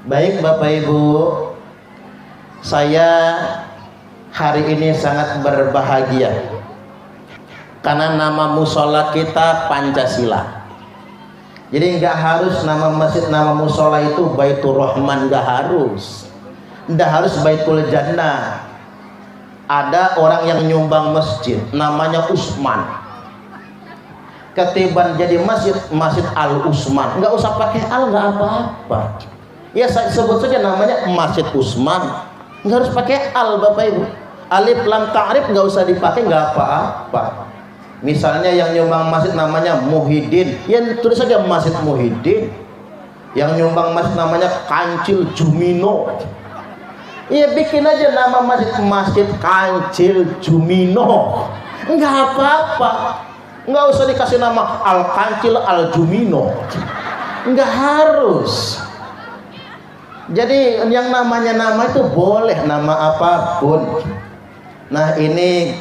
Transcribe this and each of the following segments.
Baik Bapak Ibu, saya hari ini sangat berbahagia karena nama musola kita Pancasila. Jadi nggak harus nama masjid, nama musola itu Baitur Rahman, nggak harus. Nggak harus Baitul Jannah. Ada orang yang nyumbang masjid, namanya Usman. Ketiban jadi masjid, Masjid Al Usman. Nggak usah pakai al, nggak apa-apa. Ya saya sebut saja namanya Masjid Usman. Nggak harus pakai al Bapak Ibu. Alif lam ta'rif nggak usah dipakai, nggak apa-apa. Misalnya yang nyumbang masjid namanya Muhyiddin, ya tulis saja Masjid Muhyiddin. Yang nyumbang masjid namanya Kancil Jumino, ya bikin aja nama masjid, Masjid Kancil Jumino. Nggak apa-apa. Nggak usah dikasih nama Al Kancil Al Jumino. Nggak harus. Jadi yang namanya nama itu boleh nama apapun. Nah ini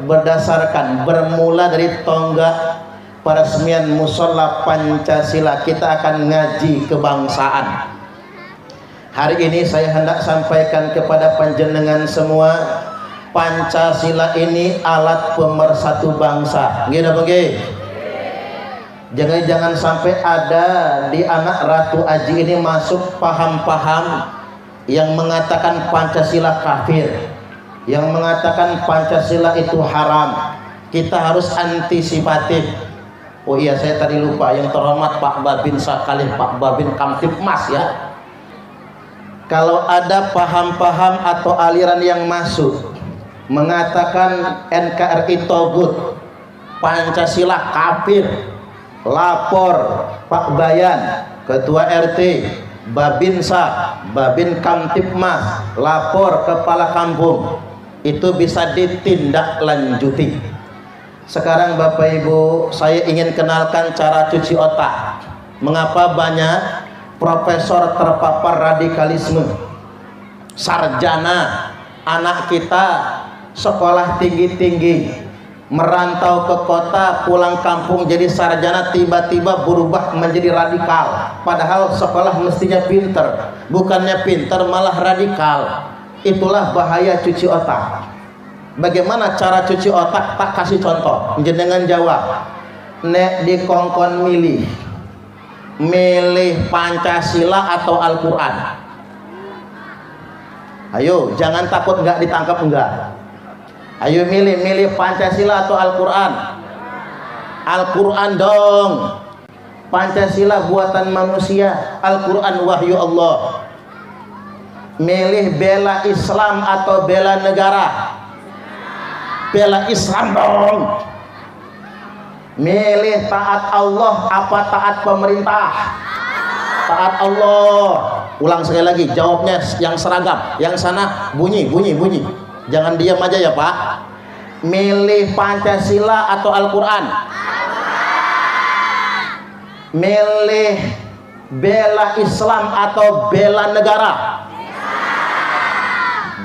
berdasarkan bermula dari tonggak peresmian musola Pancasila, kita akan ngaji kebangsaan. Hari ini saya hendak sampaikan kepada panjenengan semua, Pancasila ini alat pemersatu bangsa. Gini apa nggih? Jangan sampai ada di anak Ratu Aji ini masuk paham-paham yang mengatakan Pancasila kafir, yang mengatakan Pancasila itu haram. Kita harus antisipatif. Oh iya, saya tadi lupa, yang terhormat Pak Babin Sakalih, Pak Babin Kamtibmas ya. Kalau ada paham-paham atau aliran yang masuk mengatakan NKRI togut, Pancasila kafir, lapor Pak Bayan, Ketua RT, Babinsa, Babin Kamtibmas, lapor Kepala Kampung. Itu bisa ditindaklanjuti. Sekarang Bapak Ibu, saya ingin kenalkan cara cuci otak. Mengapa banyak profesor terpapar radikalisme, sarjana, anak kita sekolah tinggi-tinggi, merantau ke kota, pulang kampung jadi sarjana, tiba-tiba berubah menjadi radikal. Padahal sekolah mestinya pinter, bukannya pinter malah radikal. Itulah bahaya cuci otak. Bagaimana cara cuci otak? Tak kasih contoh, jenengan jawab. Nek dikongkon milih Pancasila atau Al-Quran? Ayo, jangan takut nggak ditangkap, enggak. Ayo milih Pancasila atau Al-Quran? Al-Quran dong. Pancasila buatan manusia, Al-Quran wahyu Allah. Milih bela Islam atau bela negara? Bela Islam dong. Milih taat Allah apa taat pemerintah? Taat Allah. Ulang sekali lagi, jawabnya yang seragam. Yang sana bunyi. Jangan diam aja ya Pak. Milih Pancasila atau Al-Quran? Milih bela Islam atau bela negara?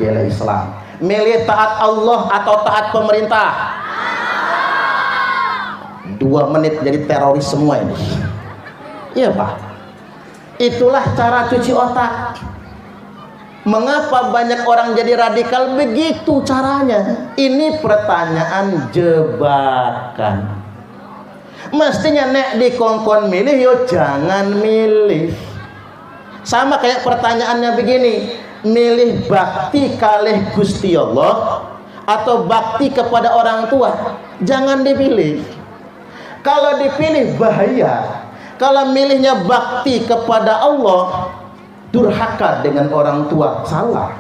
Bela Islam. Milih taat Allah atau taat pemerintah? 2 menit jadi teroris semua ini. Iya Pak. Itulah cara cuci otak. Mengapa banyak orang jadi radikal? Begitu caranya. Ini pertanyaan jebakan. Mestinya nek dikongkon milih, yo jangan milih. Sama kayak pertanyaannya begini, milih bakti kalih Gusti Allah atau bakti kepada orang tua? Jangan dipilih. Kalau dipilih bahaya. Kalau milihnya bakti kepada Allah, durhaka dengan orang tua, salah.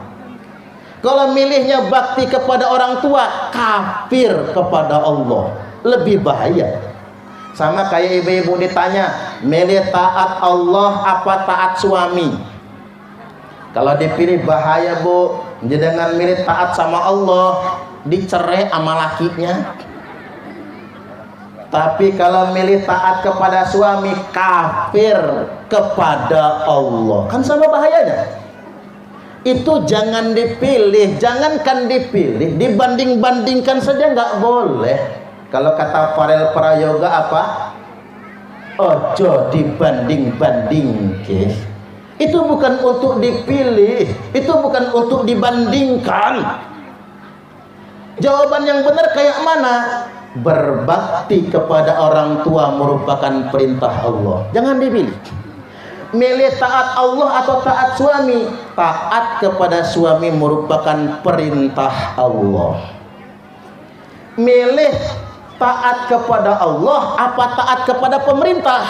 Kalau milihnya bakti kepada orang tua, kafir kepada Allah, lebih bahaya. Sama kayak ibu-ibu ditanya, milih taat Allah apa taat suami? Kalau dipilih bahaya Bu, jangan milih taat sama Allah, dicerai sama lakinya. Tapi kalau milih taat kepada suami, kafir kepada Allah, kan sama bahayanya. Itu jangan dipilih, jangankan dipilih, dibanding-bandingkan saja nggak boleh. Kalau kata Farel Prayoga apa? Ojo dibanding-banding. Itu bukan untuk dipilih, itu bukan untuk dibandingkan. Jawaban yang benar kayak mana? Berbakti kepada orang tua merupakan perintah Allah. Jangan dipilih. Milih taat Allah atau taat suami. Taat kepada suami merupakan perintah Allah. Milih taat kepada Allah apa taat kepada pemerintah?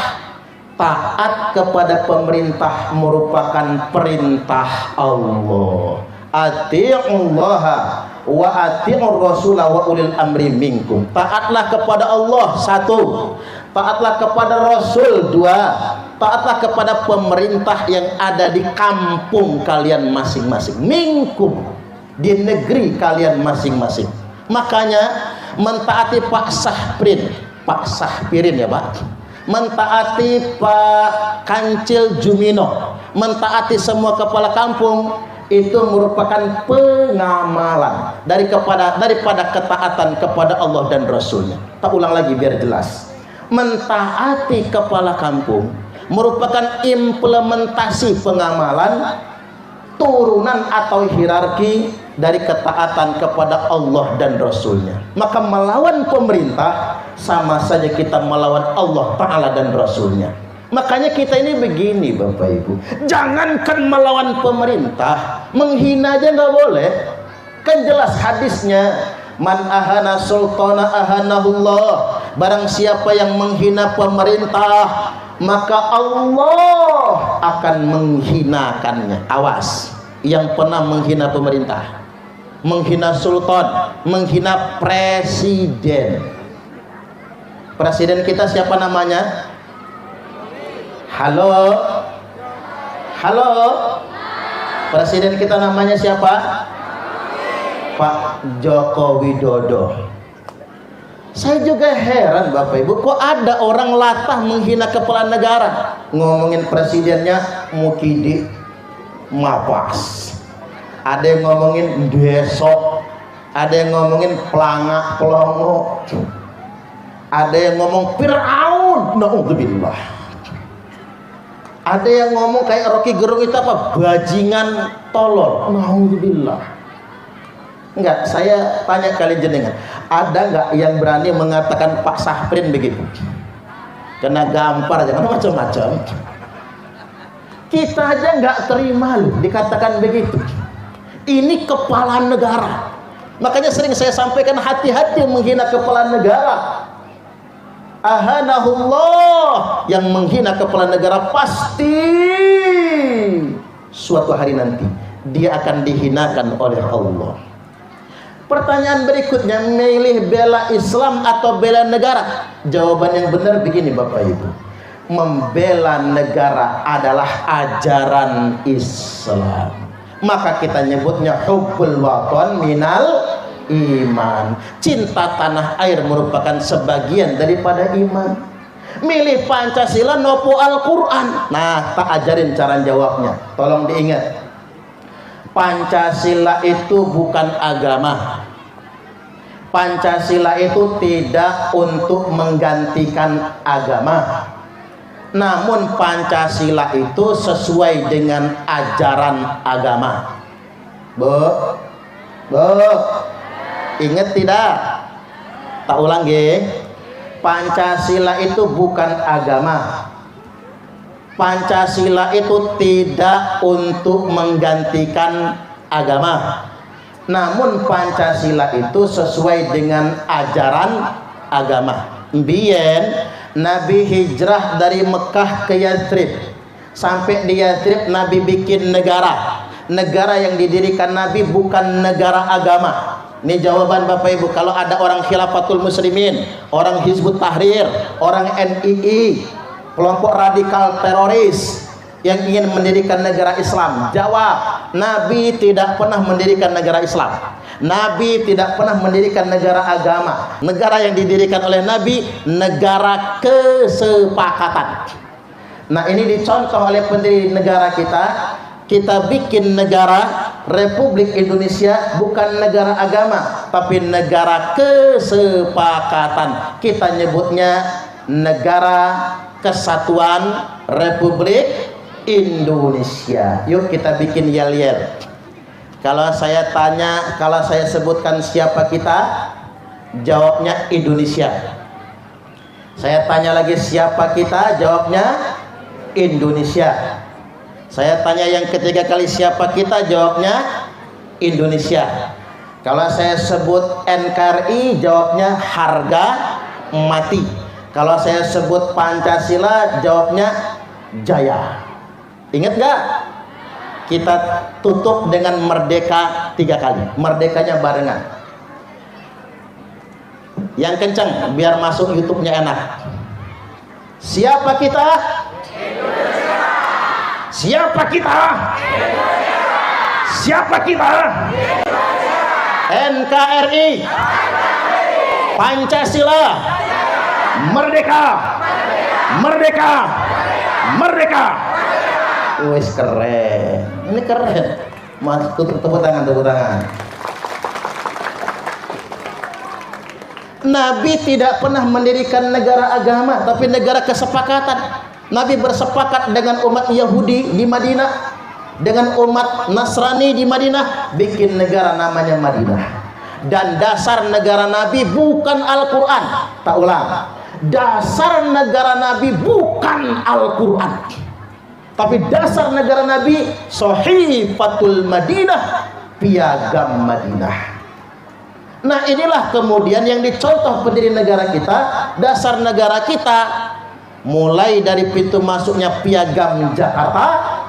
Taat kepada pemerintah merupakan perintah Allah. Ati'ullaha wa ati'ur rasula wa ulil amri minkum. Taatlah kepada Allah, satu. Taatlah kepada Rasul, dua. Taatlah kepada pemerintah yang ada di kampung kalian masing-masing. Minkum, di negeri kalian masing-masing. Makanya mentaati Pak Sahpirin ya Pak, mentaati Pak Kancil Jumino, mentaati semua kepala kampung, itu merupakan pengamalan daripada ketaatan kepada Allah dan Rasulnya. Tak ulang lagi biar jelas. Mentaati kepala kampung merupakan implementasi pengamalan turunan atau hierarki dari ketaatan kepada Allah dan Rasulnya. Maka melawan pemerintah sama saja kita melawan Allah Ta'ala dan Rasulnya. Makanya kita ini begini Bapak Ibu, jangankan melawan pemerintah, menghina aja nggak boleh. Kan jelas hadisnya, man ahana sultana ahanahullah. Barang siapa yang menghina pemerintah, maka Allah akan menghinakannya. Awas, yang pernah menghina pemerintah, menghina sultan, menghina presiden. Presiden kita siapa namanya? Halo? Halo? Presiden kita namanya siapa? Pak Joko Widodo. Saya juga heran Bapak Ibu, kok ada orang latah menghina kepala negara. Ngomongin presidennya Mukidi Mapas, ada yang ngomongin besok, ada yang ngomongin pelangak pelongo, ada yang ngomong Fir'aun, na'udzubillah, ada yang ngomong kayak Rocky Gerung itu apa, bajingan tolol, na'udzubillah. Enggak, saya tanya kalian jenengan, ada nggak yang berani mengatakan Pak Sahprin begitu? Kena gampar, jangan macam-macam. Kita aja nggak terima loh dikatakan begitu. Ini kepala negara. Makanya sering saya sampaikan, hati-hati menghina kepala negara. Ahanahullah, yang menghina kepala negara pasti suatu hari nanti dia akan dihinakan oleh Allah. Pertanyaan berikutnya, milih bela Islam atau bela negara? Jawaban yang benar begini Bapak Ibu, membela negara adalah ajaran Islam. Maka kita nyebutnya hubbul watan minal iman. Cinta tanah air merupakan sebagian daripada iman. Milih Pancasila nopo Al-Quran. Nah, tak ajarin cara jawabnya. Tolong diingat, Pancasila itu bukan agama. Pancasila itu tidak untuk menggantikan agama. Namun Pancasila itu sesuai dengan ajaran agama. Ingat tidak? Tak ulang ya. Pancasila itu bukan agama. Pancasila itu tidak untuk menggantikan agama. Namun Pancasila itu sesuai dengan ajaran agama. Mbien Nabi hijrah dari Mekah ke Yathrib. Sampai di Yathrib Nabi bikin negara. Negara yang didirikan Nabi bukan negara agama. Ini jawaban Bapak Ibu. Kalau ada orang Khilafatul Muslimin, orang Hizbut Tahrir, orang NII, kelompok radikal teroris yang ingin mendirikan negara Islam, jawab, Nabi tidak pernah mendirikan negara Islam. Nabi tidak pernah mendirikan negara agama. Negara yang didirikan oleh Nabi negara kesepakatan. Nah, ini dicontoh oleh pendiri negara kita. Kita bikin negara Republik Indonesia bukan negara agama, tapi negara kesepakatan. Kita nyebutnya Negara Kesatuan Republik Indonesia. Yuk kita bikin yel-yel. Kalau saya tanya, kalau saya sebutkan siapa kita, jawabnya Indonesia. Saya tanya lagi siapa kita, jawabnya Indonesia. Saya tanya yang ketiga kali siapa kita, jawabnya Indonesia. Kalau saya sebut NKRI, jawabnya harga mati. Kalau saya sebut Pancasila, jawabnya jaya. Ingat gak? Kita tutup dengan merdeka 3 kali. Merdekanya barengan. Yang kencang biar masuk YouTube-nya enak. Siapa kita? Indonesia. Siapa kita? Indonesia. Siapa kita? Indonesia. NKRI. Pancasila. Merdeka. Merdeka. Merdeka. Wes keren. Ini keren. Mas, tepuk tangan, tepuk tangan. Nabi tidak pernah mendirikan negara agama, tapi negara kesepakatan. Nabi bersepakat dengan umat Yahudi di Madinah, dengan umat Nasrani di Madinah, bikin negara namanya Madinah. Dan dasar negara Nabi bukan Al-Quran. Tak ulang. Dasar negara Nabi bukan Al-Quran, tapi dasar negara Nabi Sahifatul Madinah, piagam Madinah. Nah inilah kemudian yang dicontoh pendiri negara kita. Dasar negara kita mulai dari pintu masuknya piagam Jakarta,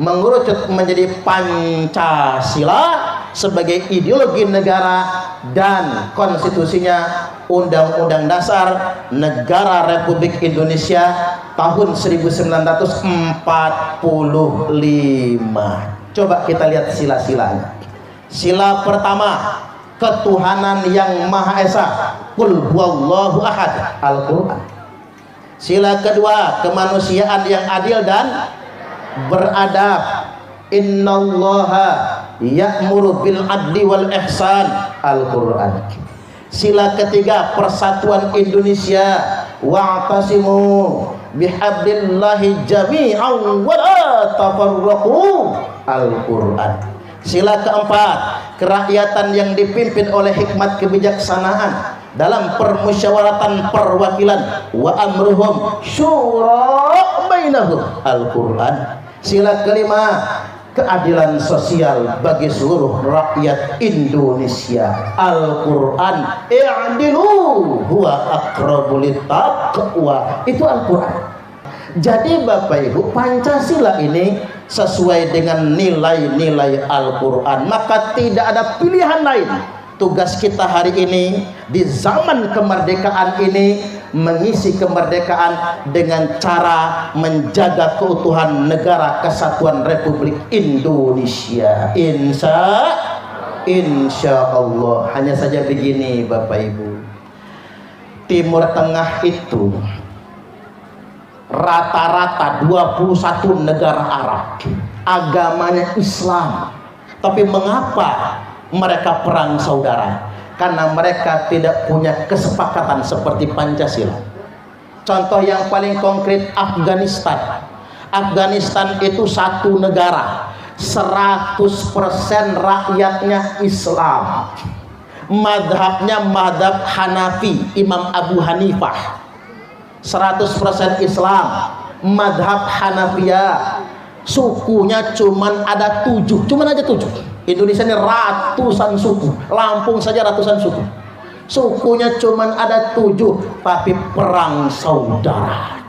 mengerucut menjadi Pancasila sebagai ideologi negara, dan konstitusinya Undang-Undang Dasar Negara Republik Indonesia tahun 1945. Coba kita lihat sila-silanya. Sila pertama, ketuhanan yang Maha Esa, Qul huwallahu ahad, Al-Quran. Sila kedua, kemanusiaan yang adil dan beradab, innallaha ya'muru bil adli wal ihsan, Al-Quran. Sila ketiga, persatuan Indonesia, wa'tasimu bihablillahi jami'an wa la tafarraqu, Al-Quran. Sila keempat, kerakyatan yang dipimpin oleh hikmat kebijaksanaan dalam permusyawaratan perwakilan, wa amruhum syura bainahum, Al-Quran. Sila kelima, keadilan sosial bagi seluruh rakyat Indonesia, Al-Quran. I'dilu huwa aqrabu littaqwa, itu Al-Quran. Jadi Bapak Ibu, Pancasila ini sesuai dengan nilai-nilai Al-Quran, maka tidak ada pilihan lain. Tugas kita hari ini di zaman kemerdekaan ini, mengisi kemerdekaan dengan cara menjaga keutuhan negara kesatuan Republik Indonesia. Insya Allah. Hanya saja begini Bapak Ibu, Timur Tengah itu rata-rata 21 negara Arab, agamanya Islam, tapi mengapa mereka perang saudara? Karena mereka tidak punya kesepakatan seperti Pancasila. Contoh yang paling konkret, Afghanistan. Afghanistan itu satu negara, 100% rakyatnya Islam. Madhabnya madhab Hanafi, Imam Abu Hanifah. 100% Islam, madhab Hanafiyah. Sukunya cuman ada 7, cuman aja 7. Indonesia ini ratusan suku, Lampung saja ratusan suku. Sukunya cuman ada 7, tapi perang saudara.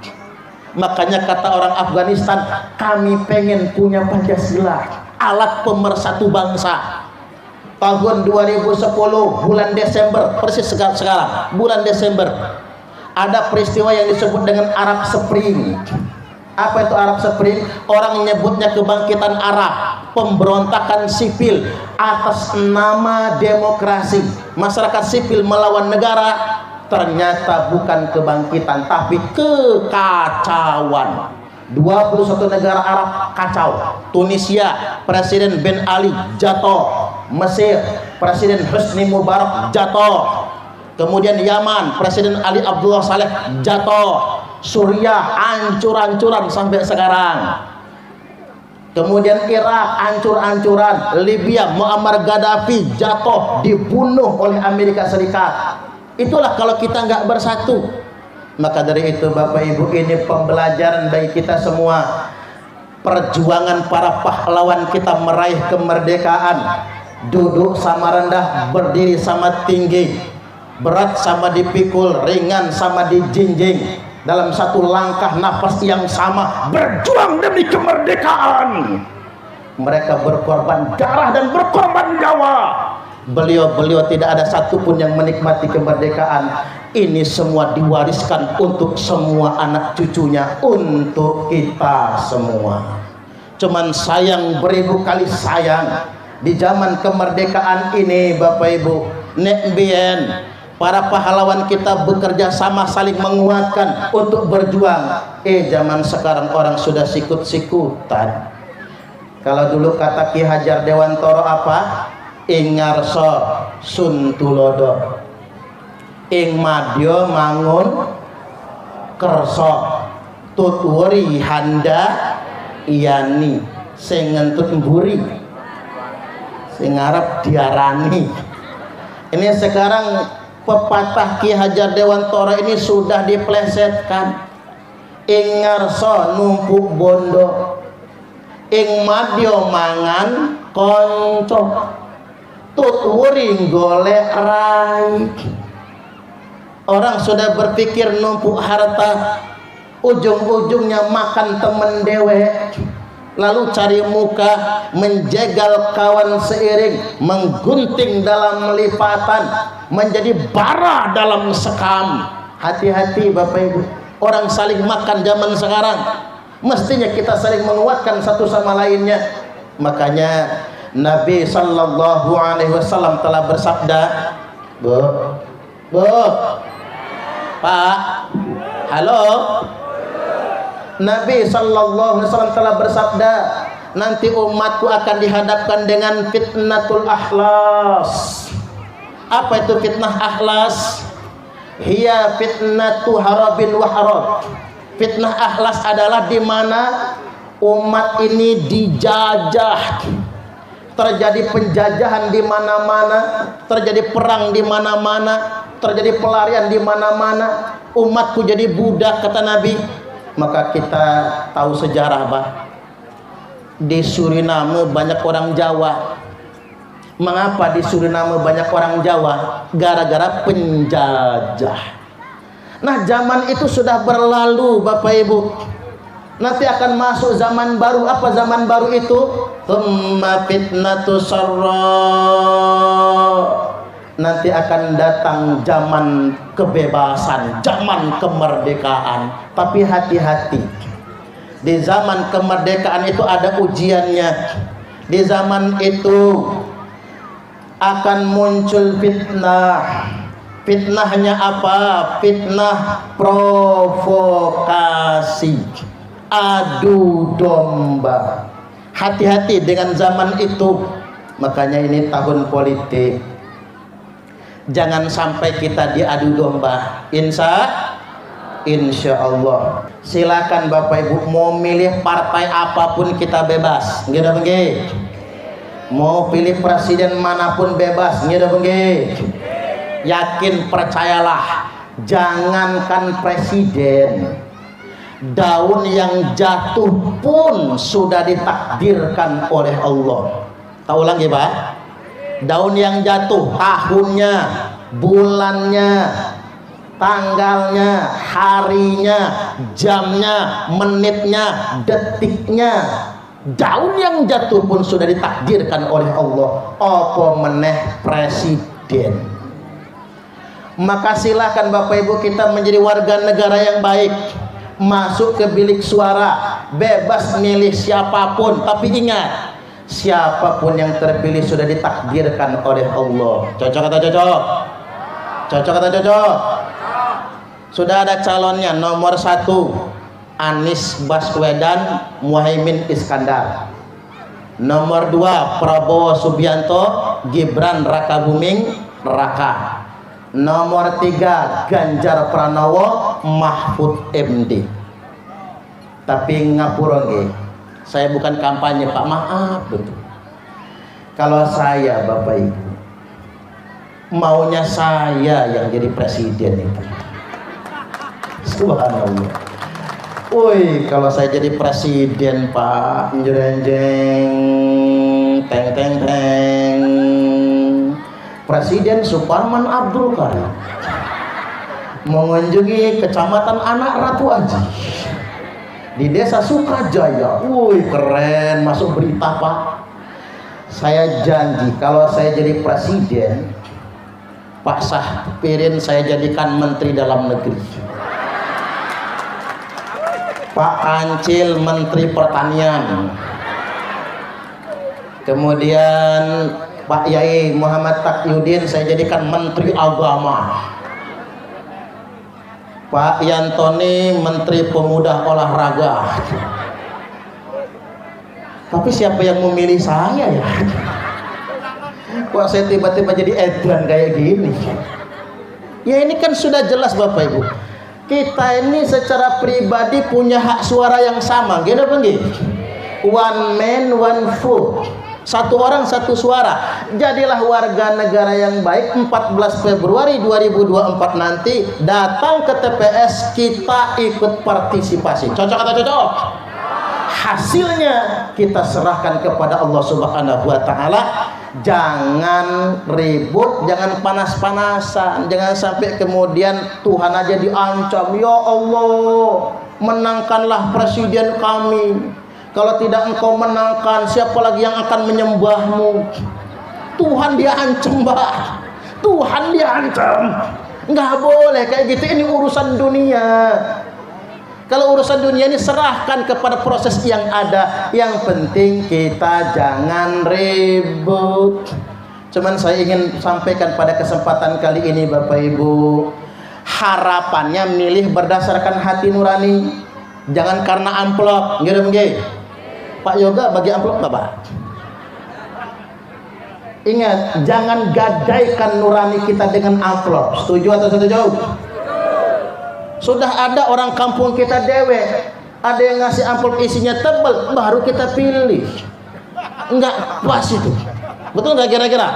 Makanya kata orang Afghanistan, kami pengen punya Pancasila, alat pemersatu bangsa. Tahun 2010 bulan Desember, persis sekarang bulan Desember, ada peristiwa yang disebut dengan Arab Spring. Apa itu Arab Spring? Orang menyebutnya kebangkitan Arab, pemberontakan sipil atas nama demokrasi. Masyarakat sipil melawan negara, ternyata bukan kebangkitan tapi kekacauan. 21 negara Arab kacau. Tunisia, Presiden Ben Ali jatuh. Mesir, Presiden Husni Mubarak jatuh. Kemudian Yaman, Presiden Ali Abdullah Saleh jatuh. Suriah hancur-hancuran sampai sekarang. Kemudian Irak hancur-hancuran, Libya Muammar Gaddafi jatuh dibunuh oleh Amerika Serikat. Itulah kalau kita nggak bersatu. Maka dari itu Bapak Ibu, ini pembelajaran bagi kita semua. Perjuangan para pahlawan kita meraih kemerdekaan, duduk sama rendah, berdiri sama tinggi, berat sama dipikul, ringan sama dijinjing, dalam satu langkah nafas yang sama, berjuang demi kemerdekaan. Mereka berkorban darah dan berkorban nyawa. Beliau tidak ada satupun yang menikmati kemerdekaan. Ini semua diwariskan untuk semua anak cucunya, untuk kita semua. Cuman sayang, beribu kali sayang, di zaman kemerdekaan ini Bapak Ibu, nek bien para pahlawan kita bekerja sama, saling menguatkan untuk berjuang. Zaman sekarang orang sudah sikut-sikutan. Kalau dulu kata Ki Hajar Dewantoro apa? Ing ngarso sun tulodo, ing madya mangun kersa, tutwuri handa iyani, sing ngentut mburi, sing ngarep diarani. Ini sekarang pepatah Ki Hajar Dewantoro ini sudah diplesetkan. Ing ngarsa numpuk bondo, ing madya mangan konco, tutwuri golek rai. Orang sudah berpikir numpuk harta, ujung-ujungnya makan temen dewek, lalu cari muka, menjegal kawan seiring, menggunting dalam lipatan, menjadi bara dalam sekam. Hati-hati Bapak Ibu, orang saling makan zaman sekarang. Mestinya kita saling menguatkan satu sama lainnya. Makanya Nabi sallallahu alaihi wasallam telah bersabda, Bu, Pak, halo. Nabi sallallahu alaihi wasallam telah bersabda, nanti umatku akan dihadapkan dengan fitnatul akhlas. Apa itu fitnah akhlas? Hiya fitnatu harabin wa harab. Fitnah akhlas adalah di mana umat ini dijajah, terjadi penjajahan di mana-mana, terjadi perang di mana-mana, terjadi pelarian di mana-mana, umatku jadi budak kata Nabi. Maka kita tahu sejarah, Bah. Di Suriname banyak orang Jawa. Mengapa di Suriname banyak orang Jawa? Gara-gara penjajah. Nah, zaman itu sudah berlalu Bapak Ibu. Nanti akan masuk zaman baru. Apa zaman baru itu? Tsumma fitnatu sarra. Nanti akan datang zaman kebebasan, zaman kemerdekaan. Tapi hati-hati. Di zaman kemerdekaan itu ada ujiannya. Di zaman itu akan muncul fitnah. Fitnahnya apa? Fitnah provokasi, adu domba. Hati-hati dengan zaman itu. Makanya ini tahun politik, jangan sampai kita diadu domba. Insya Allah. Silakan Bapak Ibu, mau milih partai apapun kita bebas. Nggih nggih. Mau pilih presiden manapun bebas. Nggih nggih. Yakin, percayalah, jangankan presiden, daun yang jatuh pun sudah ditakdirkan oleh Allah. Tahu lagi Pak? Daun yang jatuh, tahunnya, bulannya, tanggalnya, harinya, jamnya, menitnya, detiknya, daun yang jatuh pun sudah ditakdirkan oleh Allah. Apa meneh presiden? Maka silakan Bapak Ibu kita menjadi warga negara yang baik, masuk ke bilik suara, bebas milih siapapun. Tapi ingat, siapapun yang terpilih sudah ditakdirkan oleh Allah. Cocok atau cocok? Cocok atau cocok? Sudah ada calonnya. Nomor 1 Anies Baswedan Muhaimin Iskandar. Nomor 2 Prabowo Subianto Gibran Rakabuming Raka. Nomor 3 Ganjar Pranowo Mahfud MD. Tapi ngapura nggih, Saya bukan kampanye Pak, maaf betul. Kalau saya Bapak Ibu, maunya saya yang jadi presiden itu. Subhanallah. Woi, kalau saya jadi presiden Pak, jreng teng teng teng. Presiden Suparman Abdul Karim mengunjungi kecamatan Anak Ratu Aji di desa Sukajaya. Woi, keren, masuk berita Pak. Saya janji kalau saya jadi presiden, Pak Sahpirin saya jadikan Menteri Dalam Negeri, Pak Kancil Menteri Pertanian, kemudian Pak Yai Muhammad Taqiyuddin saya jadikan Menteri Agama, Pak Yantoni Menteri Pemuda Olahraga. Tapi siapa yang memilih saya ya? Kok saya tiba-tiba jadi edan kayak gini? Ya ini kan sudah jelas Bapak Ibu, kita ini secara pribadi punya hak suara yang sama, gitu apa nggih? One man one vote, satu orang satu suara. Jadilah warga negara yang baik. 14 Februari 2024 nanti datang ke TPS, kita ikut partisipasi. Cocok atau cocok? Hasilnya kita serahkan kepada Allah Subhanahu wa taala. Jangan ribut, jangan panas-panasan, jangan sampai kemudian Tuhan aja diancam. Ya Allah, menangkanlah presiden kami. Kalau tidak engkau menangkan, siapa lagi yang akan menyembahmu? Tuhan dia ancam, Mbak. Tuhan dia ancam. Nggak boleh kayak gitu, ini urusan dunia. Kalau urusan dunia ini serahkan kepada proses yang ada. Yang penting kita jangan ribut. Cuman saya ingin sampaikan pada kesempatan kali ini Bapak Ibu, harapannya milih berdasarkan hati nurani. Jangan karena amplop. Ngirim nggih. Pak Yoga bagi amplop nggak Pak? Ingat, jangan gadaikan nurani kita dengan amplop. Setuju atau setuju? Sudah ada orang kampung kita dewe, ada yang ngasih amplop isinya tebal, baru kita pilih. Enggak pas itu. Betul nggak kira-kira?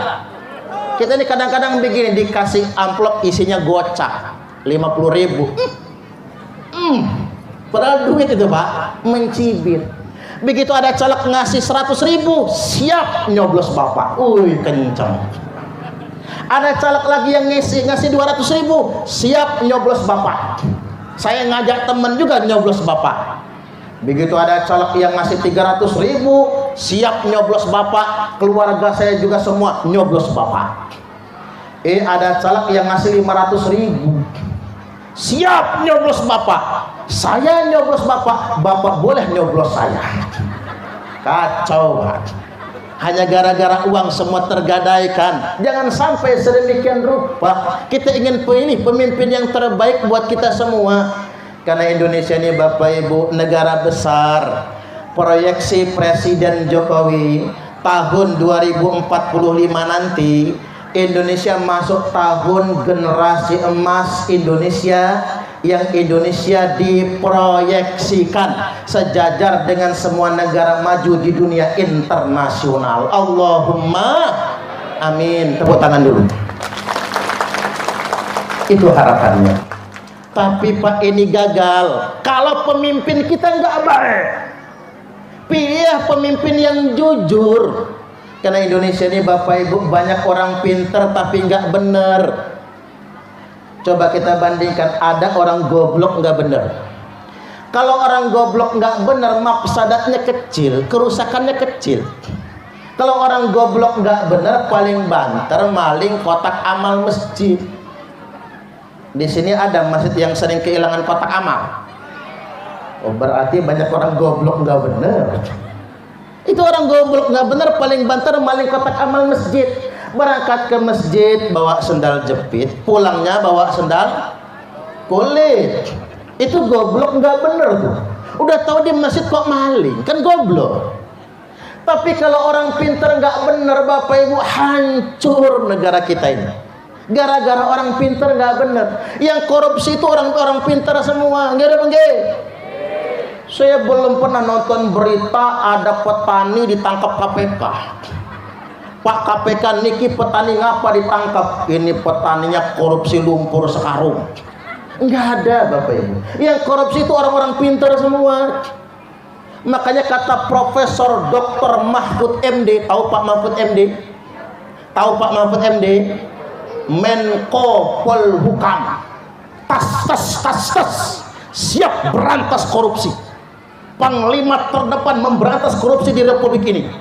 Kita ini kadang-kadang begini, dikasih amplop isinya gocap 50.000. Padahal duit itu Pak, mencibir. Begitu ada caleg ngasih 100.000, siap nyoblos Bapak. Kencang. Ada caleg lagi yang ngasih 200.000, siap nyoblos Bapak. Saya ngajak teman juga nyoblos Bapak. Begitu ada caleg yang ngasih 300.000, siap nyoblos Bapak. Keluarga saya juga semua nyoblos Bapak. Ada caleg yang ngasih 500.000, siap nyoblos Bapak. Saya nyoblos Bapak, Bapak boleh nyoblos saya. Kacau Pak. Hanya gara-gara uang semua tergadaikan. Jangan sampai sedemikian rupa. Kita ingin pilih pemimpin yang terbaik buat kita semua. Karena Indonesia ini Bapak Ibu negara besar. Proyeksi Presiden Jokowi tahun 2045 nanti Indonesia masuk tahun generasi emas Indonesia, yang Indonesia diproyeksikan sejajar dengan semua negara maju di dunia internasional. Allahumma amin. Tepuk tangan dulu. Itu harapannya. Tapi Pak, ini gagal kalau pemimpin kita nggak baik. Pilih pemimpin yang jujur. Karena Indonesia ini Bapak Ibu banyak orang pinter tapi nggak bener. Coba kita bandingkan, ada orang goblok nggak bener. Kalau orang goblok nggak bener, mafsadatnya kecil, kerusakannya kecil. Kalau orang goblok nggak bener, paling banter maling kotak amal masjid. Di sini ada masjid yang sering kehilangan kotak amal. Oh, berarti banyak orang goblok nggak bener. Itu orang goblok nggak bener paling banter maling kotak amal masjid. Berangkat ke masjid bawa sendal jepit, pulangnya bawa sendal kulit. Itu goblok nggak bener tuh. Udah tahu di masjid kok maling, kan goblok. Tapi kalau orang pinter nggak bener Bapak Ibu, hancur negara kita ini. Gara-gara orang pinter nggak bener. Yang korupsi itu orang-orang pinter semua, nggak ada penggil. Saya belum pernah nonton berita ada petani ditangkap KPK. Pak KPK niki petani ngapa ditangkap? Ini petaninya korupsi lumpur sekarung. Enggak ada Bapak Ibu. Yang korupsi itu orang-orang pintar semua. Makanya kata Profesor Dr. Mahfud MD, tahu Pak Mahfud MD? Tahu Pak Mahfud MD? Menko Polhukam. Tas, siap berantas korupsi. Panglima terdepan memberantas korupsi di Republik ini.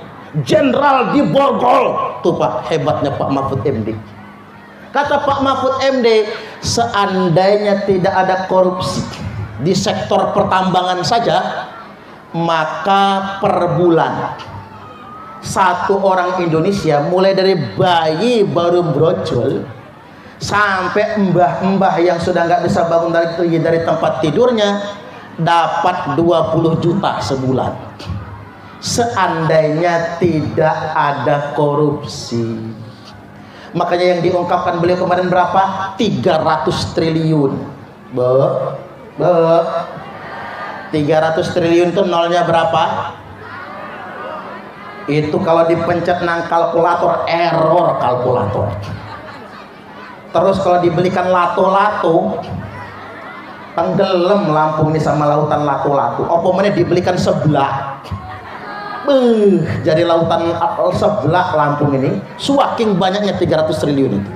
Jenderal di Borgol. Tuh Pak, hebatnya Pak Mahfud MD. Kata Pak Mahfud MD, seandainya tidak ada korupsi di sektor pertambangan saja, maka per bulan satu orang Indonesia, mulai dari bayi baru brojol sampai mbah-mbah yang sudah nggak bisa bangun dari tempat tidurnya, dapat 20 juta sebulan. Seandainya tidak ada korupsi. Makanya yang diungkapkan beliau kemarin berapa? 300 triliun. 300 triliun itu nolnya berapa? Itu kalau dipencet nang kalkulator, error kalkulator. Terus kalau dibelikan lato-lato, tenggelam Lampung ini sama lautan lato-lato. Apa mana dibelikan sebelah, jadi lautan sebelah Lampung ini, saking banyaknya 300 triliun itu.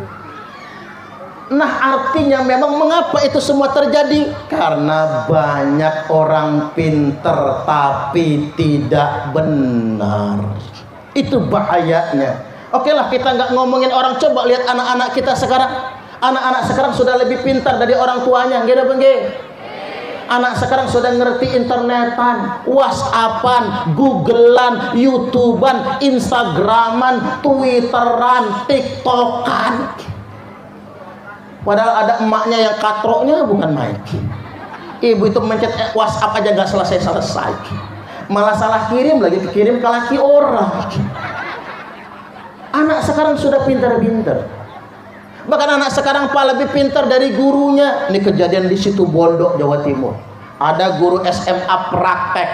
Nah artinya memang mengapa itu semua terjadi? Karena banyak orang pinter tapi tidak benar. Itu bahayanya. Oke lah, kita nggak ngomongin orang, coba lihat anak-anak kita sekarang. Anak-anak sekarang sudah lebih pintar dari orang tuanya, gitu bang. Anak sekarang sudah ngerti internetan, whatsappan, googlean, youtubean, instagraman, twitteran, tiktokan. Padahal ada emaknya yang katroknya bukan main. Ibu itu mencet whatsapp aja nggak selesai-selesai, malah salah kirim lagi, kirim ke laki orang. Anak sekarang sudah pintar-pintar. Bahkan anak sekarang Pak lebih pintar dari gurunya. Ini kejadian di situ Bondo, Jawa Timur. Ada guru SMA praktek,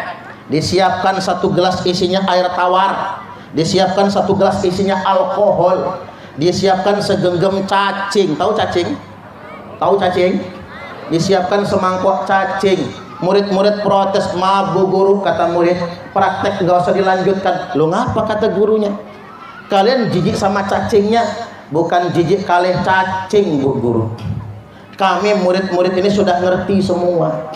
disiapkan satu gelas isinya air tawar, disiapkan satu gelas isinya alkohol, disiapkan segenggam cacing. Tahu cacing? Tahu cacing? Disiapkan semangkok cacing. Murid-murid protes, maaf bu guru, kata murid, praktek nggak usah dilanjutkan. Lo ngapa, kata gurunya? Kalian jijik sama cacingnya, bukan jijik kalih cacing bu guru. Kami murid-murid ini sudah ngerti semua.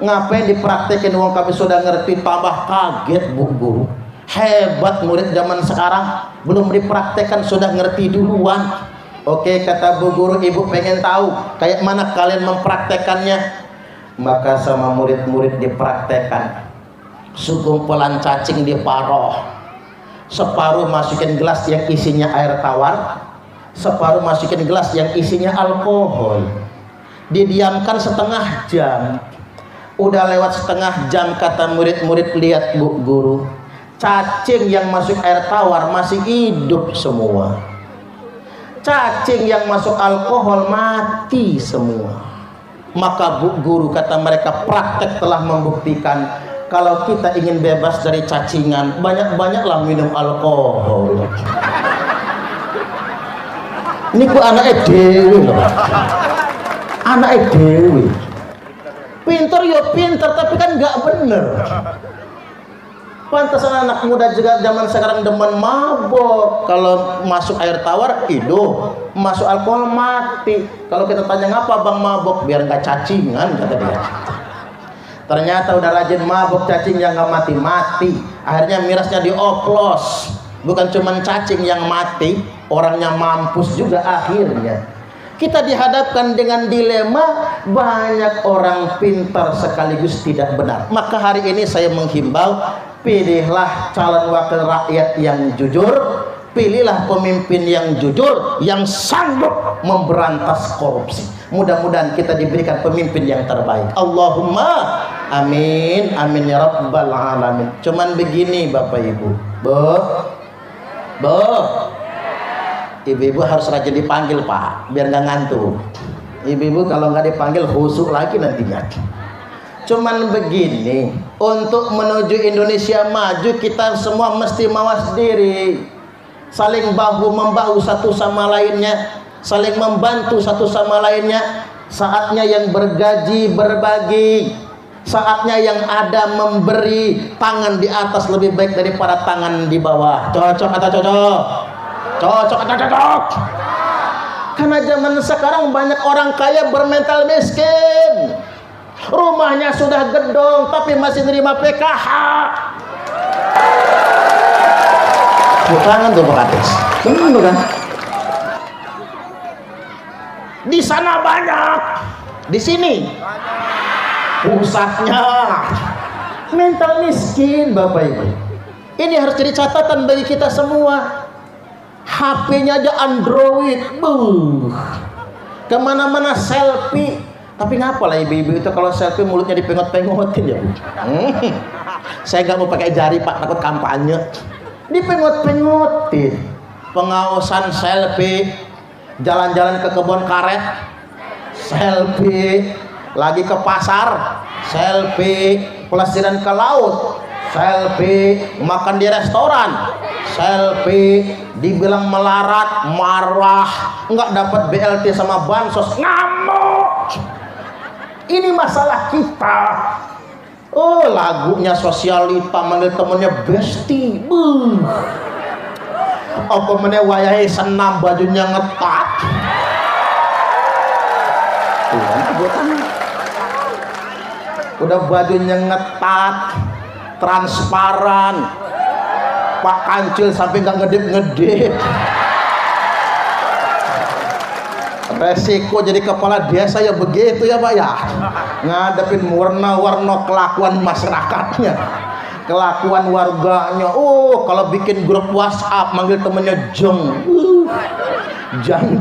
Ngapain dipraktekin wong kami sudah ngerti, tambah kaget bu guru. Hebat murid zaman sekarang, belum dipraktekkan sudah ngerti duluan. Oke kata bu guru, ibu pengen tahu kayak mana kalian mempraktekannya. Maka sama murid-murid dipraktekkan. Sekumpulan cacing diparoh, separuh masukin gelas yang isinya air tawar, separuh masukin gelas yang isinya alkohol. Didiamkan setengah jam. Udah lewat setengah jam, kata murid-murid, lihat bu guru, cacing yang masuk air tawar masih hidup semua, cacing yang masuk alkohol mati semua. Maka bu guru, kata mereka, praktek telah membuktikan kalau kita ingin bebas dari cacingan, banyak-banyaklah minum alkohol. Ini ku anaknya dewi loh, anaknya dewi. Pinter ya pinter, tapi kan nggak bener. Pantasan anak muda juga zaman sekarang demen mabok. Kalau masuk air tawar hidup, masuk alkohol mati. Kalau kita tanya ngapa bang mabok, biar nggak cacingan, kata dia. Ternyata udah rajin mabok, cacing yang nggak mati-mati. Akhirnya mirasnya dioplos. Bukan cuma cacing yang mati, orangnya mampus juga akhirnya. Kita dihadapkan dengan dilema, banyak orang pintar sekaligus tidak benar. Maka hari ini saya menghimbau, pilihlah calon wakil rakyat yang jujur, pilihlah pemimpin yang jujur, yang sanggup memberantas korupsi. Mudah-mudahan kita diberikan pemimpin yang terbaik. Allahumma amin, amin ya rabbal alamin. Cuman begini Bapak Ibu, ibu-ibu harus rajin dipanggil Pak, biar nggak ngantuk. Ibu-ibu kalau nggak dipanggil husuk lagi nantinya. Cuman begini, untuk menuju Indonesia maju kita semua mesti mawas diri, saling bahu membahu satu sama lainnya, saling membantu satu sama lainnya. Saatnya yang bergaji berbagi, saatnya yang ada memberi. Tangan di atas lebih baik daripada tangan di bawah. Cocok atau cocok? Cocok atau cocok? Karena zaman sekarang banyak orang kaya bermental miskin. Rumahnya sudah gedong tapi masih nerima PKH. Tangan tuh Pak Kades. Benar kan? Di sana banyak, di sini pusatnya mental miskin Bapak Ibu. Ini harus jadi catatan bagi kita semua. HP-nya aja Android, kemana-mana selfie. Tapi ngapa lah ibu-ibu itu kalau selfie mulutnya dipengot-pengotin ya Bu? Saya nggak mau pakai jari Pak, takut kampanye. Dipengot-pengotin. Pengawasan selfie, jalan-jalan ke kebun karet, selfie, lagi ke pasar, selfie, pelesiran ke laut, selfie, makan di restoran, selfie, dibilang melarat, marah, nggak dapat BLT sama bansos, ngamuk. Ini masalah kita. Oh, lagunya sosialita manggil temennya besti. Apa meneh wayahe senam bajunya ngetat. Udah bajunya ngetat, transparan, Pak Kancil sampai nggak ngedip-ngedip. Resiko jadi kepala desa ya begitu ya Pak ya, ngadepin warna-warna kelakuan masyarakatnya, kelakuan warganya. Oh, kalau bikin grup WhatsApp manggil temennya jeng, jang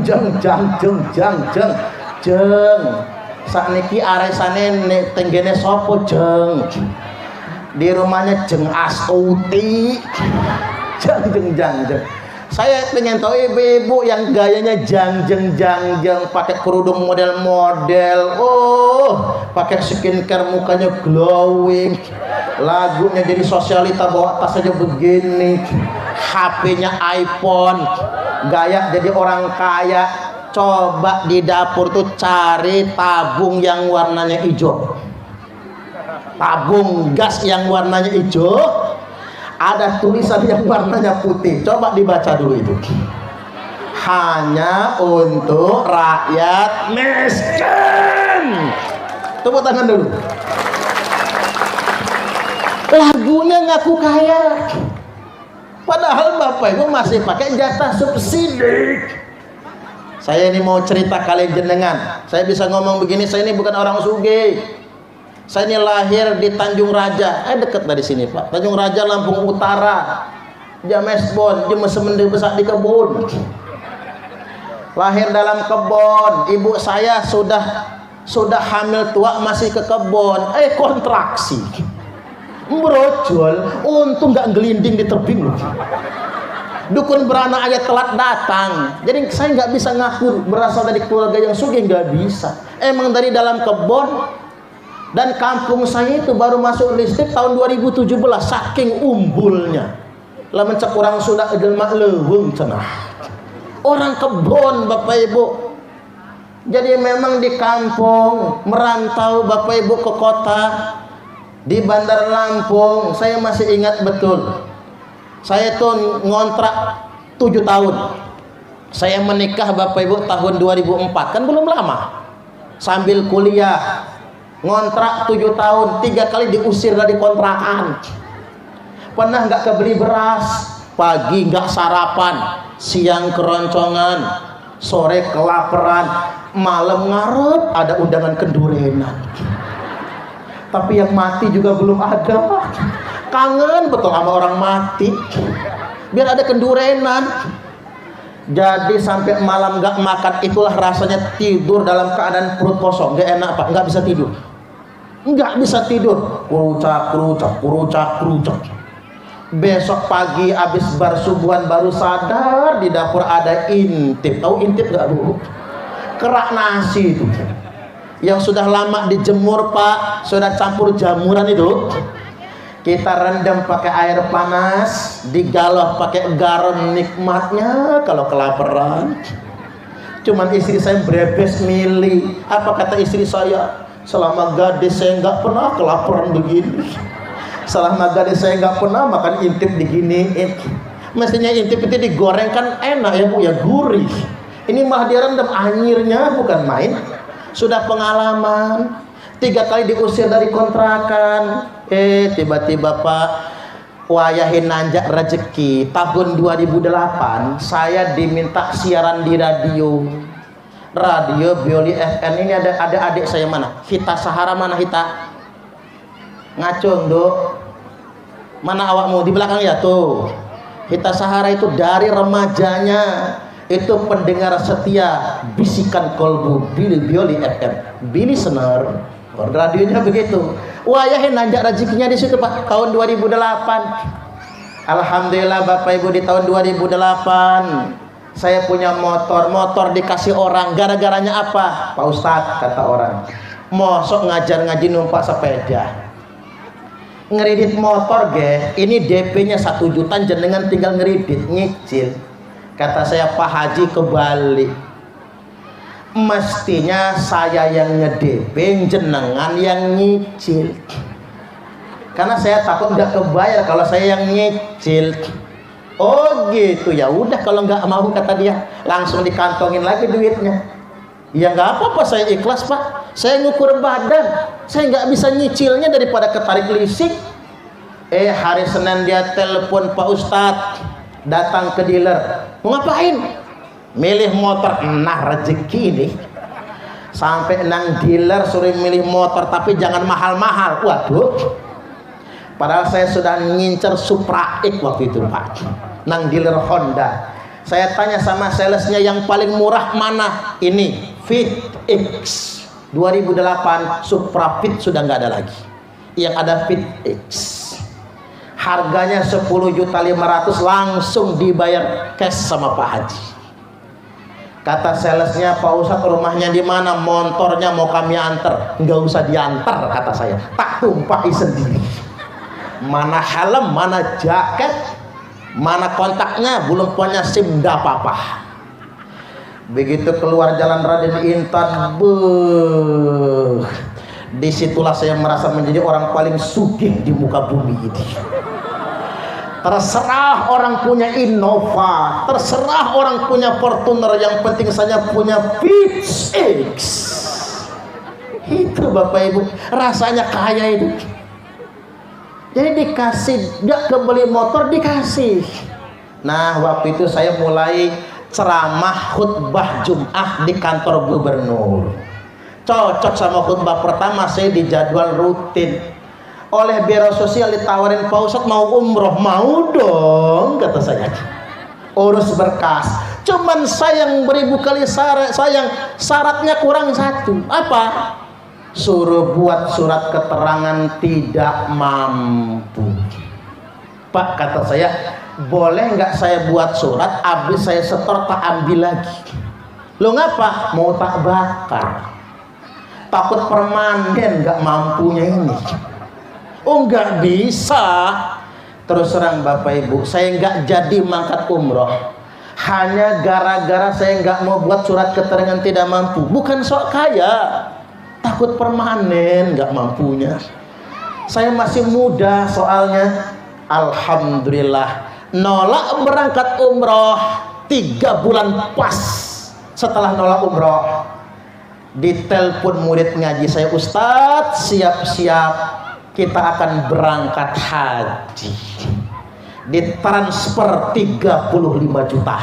sakniki aresane tenggene sopo jeng, di rumahnya jeng Astuti, jang. Saya pengen tahu ibu-ibu yang gayanya jang pakai kerudung model-model, pakai skincare mukanya glowing, lagunya jadi sosialita bawa tas aja begini, HP-nya iPhone, gaya jadi orang kaya. Coba di dapur tuh cari tabung yang warnanya hijau, tabung gas yang warnanya hijau, ada tulisan yang warnanya putih. Coba dibaca dulu itu. Hanya untuk rakyat miskin. Tepuk tangan dulu. Lagunya ngaku kaya. Padahal Bapak Ibu masih pakai jatah subsidi. Saya ini mau cerita kalian jenengan. Saya bisa ngomong begini, saya ini bukan orang sugih. Saya ini lahir di Tanjung Raja, dekat dari sini Pak. Tanjung Raja, Lampung Utara. Jamesbon, jam semende besar di kebun. Lahir dalam kebun. Ibu saya sudah hamil tua masih ke kebun. Kontraksi. Brojol, untung nggak gelinding di tebing loh. Dukun beranak aja telat datang. Jadi saya nggak bisa ngaku berasal dari keluarga yang sugih, nggak bisa. Emang dari dalam kebun. Dan kampung saya itu baru masuk listrik tahun 2017, saking umbulnya. Lah mencek orang sudah jelma leuweung cenah. Orang kebon Bapak Ibu. Jadi memang di kampung, merantau Bapak Ibu ke kota. Di Bandar Lampung, saya masih ingat betul. Saya tuh ngontrak 7 tahun. Saya menikah Bapak Ibu tahun 2004, kan belum lama. Sambil kuliah, ngontrak 7 tahun, 3 kali diusir dari kontrakan. Pernah nggak kebeli beras, pagi nggak sarapan, siang keroncongan, sore kelaparan, malam ngarep ada undangan kendurenan. Tapi yang mati juga belum ada. Kangen betul sama orang mati, biar ada kendurenan. Jadi sampai malam nggak makan, itulah rasanya tidur dalam keadaan perut kosong, nggak enak Pak, nggak bisa tidur. Nggak bisa tidur, kurucak. Besok pagi habis bar subuhan baru sadar di dapur ada intip. Tahu intip nggak Bu? Kerak nasi itu. yang sudah lama dijemur Pak, sudah campur jamuran itu, kita rendam pakai air panas, digalah pakai garam, nikmatnya kalau kelaparan. Cuman istri saya berebes milih. Apa kata istri saya? Selama gadis saya nggak pernah kelaparan begini. Selama gadis saya nggak pernah makan intip diginiin. Mestinya intip itu digoreng kan enak ya Bu ya, gurih. Ini malah direndam, anyirnya bukan main. Sudah pengalaman 3 kali diusir dari kontrakan. Tiba-tiba Pak wayahin nanjak rezeki. Tahun 2008 saya diminta siaran di radio Bioli FM. Ini ada adik saya mana? Hita Sahara mana Hita? Ngacung Dok. Mana awakmu di belakang ya tuh. Hita Sahara itu dari remajanya itu pendengar setia bisikan kolbu Bioli FM. Billy Senar. Radionya begitu. Wayahin nanjak rezekinya di situ Pak. Tahun 2008. Alhamdulillah Bapak Ibu, di tahun 2008 saya punya motor dikasih orang. Gara-garanya apa? Pak Ustadz kata orang, mosok ngajar ngaji numpak sepeda, ngeridit motor ini DP-nya 1 juta, jenengan tinggal ngeridit nyicil. Kata saya, Pak Haji kebalik, mestinya saya yang nge-DP, jenengan yang nyicil. Karena saya takut nggak kebayar kalau saya yang nyicil. Oh gitu, ya udah kalau nggak mau kata dia, langsung dikantongin lagi duitnya. Ya nggak apa-apa, saya ikhlas Pak. Saya ngukur badan, saya nggak bisa nyicilnya daripada ketarik listrik. Hari Senin dia telepon, Pak Ustadz datang ke dealer. Mau ngapain? Milih motor. Nah rezeki nih. Sampai nang dealer suruh milih motor, tapi jangan mahal-mahal. Waduh. Padahal saya sudah ngincer Supra X waktu itu Pak, nang dealer Honda. Saya tanya sama salesnya, yang paling murah mana? Ini Fit X 2008. Supra Fit sudah nggak ada lagi, yang ada Fit X. Harganya 10.500.000, langsung dibayar cash sama Pak Haji. Kata salesnya, Pak Ustadz rumahnya di mana? Motornya mau kami antar. Nggak usah diantar kata saya, tak tumpahi sendiri. Mana helm, mana jaket, mana kontaknya, belum punya SIM, nggak apa-apa. Begitu keluar jalan Raden Intan, disitulah saya merasa menjadi orang paling sugih di muka bumi ini. Terserah orang punya Innova, terserah orang punya Fortuner, yang penting saya punya Fit X. Itu Bapak Ibu, rasanya kaya itu. Jadi dikasih, nggak kebeli motor dikasih. Nah waktu itu saya mulai ceramah khutbah Jum'ah di kantor gubernur. Cocok sama khutbah pertama, saya dijadwal rutin oleh biro sosial. Ditawarin, Pak Ustadz mau umroh. Mau dong kata saya, urus berkas. Cuman sayang beribu kali syaratnya kurang 1. Apa? Suruh buat surat keterangan tidak mampu. Pak kata saya, boleh nggak saya buat surat, habis saya setor tak ambil lagi. Lo ngapa? Mau tak bakar, takut permanen nggak mampunya ini. Oh nggak bisa. Terus terang Bapak Ibu, saya nggak jadi mangkat umroh hanya gara-gara saya nggak mau buat surat keterangan tidak mampu. Bukan sok kaya, takut permanen nggak mampunya. Saya masih muda soalnya. Alhamdulillah nolak berangkat umroh 3 bulan pas setelah nolak umroh, ditelepon murid ngaji saya, Ustadz siap-siap kita akan berangkat haji. Ditransfer 35 juta.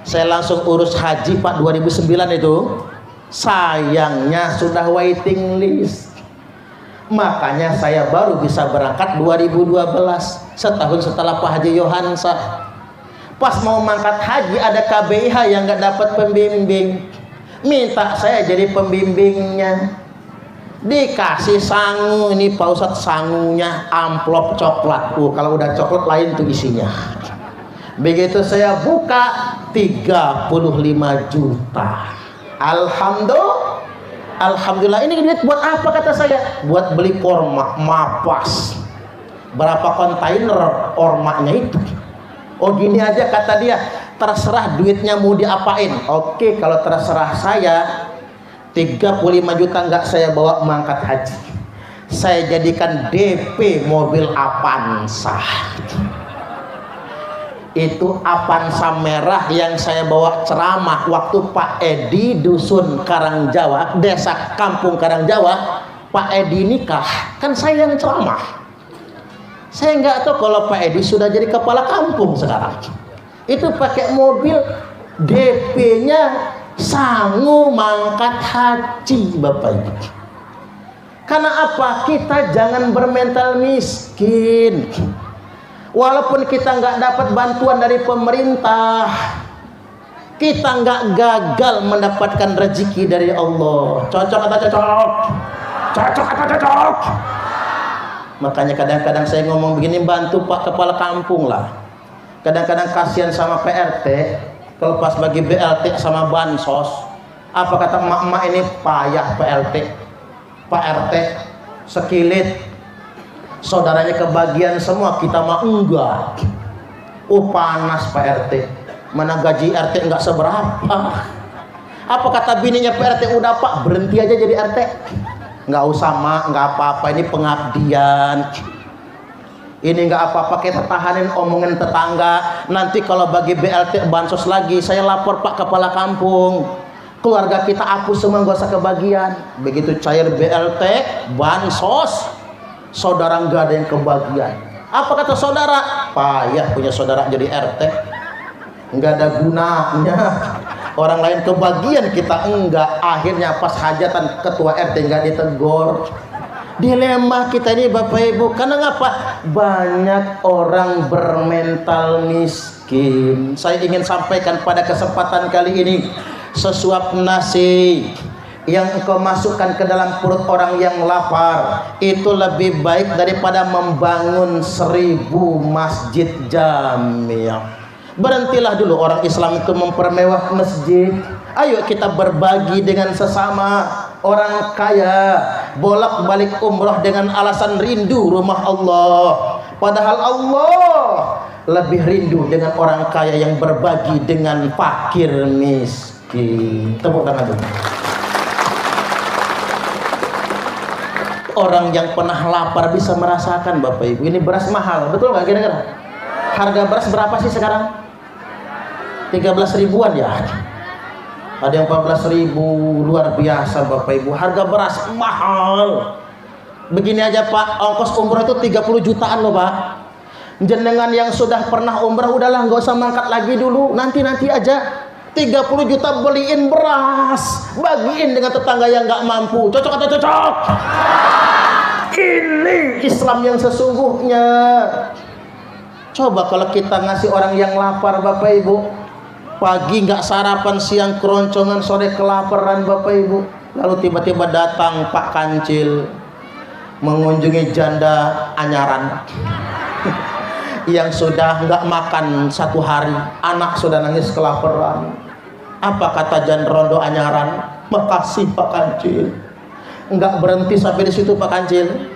Saya langsung urus haji Pak 2009 itu. Sayangnya sudah waiting list, makanya saya baru bisa berangkat 2012, setahun setelah Pak Haji Yohansa. Pas mau mangkat haji ada KBIH yang nggak dapat pembimbing, minta saya jadi pembimbingnya. Dikasih sangu, ini Pak Ustadz sangunya amplop coklat. Kalau udah coklat lain tuh isinya. Begitu saya buka 35 juta. Alhamdulillah. Alhamdulillah, ini duit buat apa kata saya? Buat beli korma, mapas. Berapa kontainer ormaknya itu? Oh gini aja kata dia, terserah duitnya mau diapain. Oke, kalau terserah saya, 35 juta nggak saya bawa mengangkat haji. Saya jadikan DP mobil Avanza. Itu Avanza merah yang saya bawa ceramah waktu Pak Edi dusun Karangjawa, desa kampung Karangjawa. Pak Edi nikah, kan saya yang ceramah. Saya nggak tahu kalau Pak Edi sudah jadi kepala kampung sekarang. Itu pakai mobil DP-nya sanggup mangkat haji, Bapak Ibu. Karena apa? Kita jangan bermental miskin. Walaupun kita nggak dapat bantuan dari pemerintah, kita nggak gagal mendapatkan rezeki dari Allah. Cocok atau cocok? Cocok atau cocok? Makanya kadang-kadang saya ngomong begini, bantu Pak Kepala Kampung lah. Kadang-kadang kasihan sama PRT, kalau pas bagi BLT sama bansos. Apa kata emak-emak ini, payah PLT, Pak RT sekilit, saudaranya kebagian semua, kita mah enggak. Oh panas Pak RT, mana gaji RT enggak seberapa. Apa kata bininya Pak RT, udah Pak berhenti aja jadi RT, nggak usah mak, nggak apa-apa, ini pengabdian, ini nggak apa-apa, kita tahanin omongan tetangga. Nanti kalau bagi BLT bansos lagi, saya lapor Pak Kepala Kampung, keluarga kita hapus semua, nggak usah kebagian. Begitu cair BLT bansos, saudara nggak ada yang kebagian. Apa kata saudara? Payah punya saudara jadi RT, nggak ada gunanya. Orang lain kebagian, kita enggak. Akhirnya pas hajatan ketua RT nggak ditegur. Dilema kita ini Bapak Ibu. Karena ngapa? Banyak orang bermental miskin. Saya ingin sampaikan pada kesempatan kali ini, sesuap nasi yang engkau masukkan ke dalam perut orang yang lapar itu lebih baik daripada membangun 1000 masjid jamiah. Berhentilah dulu orang Islam itu mempermewah masjid. Ayo kita berbagi dengan sesama. Orang kaya bolak-balik umrah dengan alasan rindu rumah Allah, padahal Allah lebih rindu dengan orang kaya yang berbagi dengan fakir miskin. Tepuk tangan dulu. Orang yang pernah lapar bisa merasakan Bapak Ibu. Ini beras mahal, betul nggak kira-kira? Harga beras berapa sih sekarang? 13 ribuan ya, ada yang 14 ribu, luar biasa Bapak Ibu. Harga beras mahal. Begini aja Pak, ongkos umrah itu 30 jutaan loh Pak. Jenengan yang sudah pernah umrah, udahlah nggak usah mangkat lagi dulu, nanti aja. 30 juta beliin beras, bagiin dengan tetangga yang nggak mampu. Cocok atau cocok? Ini Islam yang sesungguhnya. Coba kalau kita ngasih orang yang lapar Bapak Ibu, pagi nggak sarapan, siang keroncongan, sore kelaparan Bapak Ibu, lalu tiba-tiba datang Pak Kancil mengunjungi janda anyaran yang sudah nggak makan 1 hari, anak sudah nangis kelaparan. Apa kata janda rondo anyaran? Makasih Pak Kancil. Nggak berhenti sampai di situ Pak Kancil,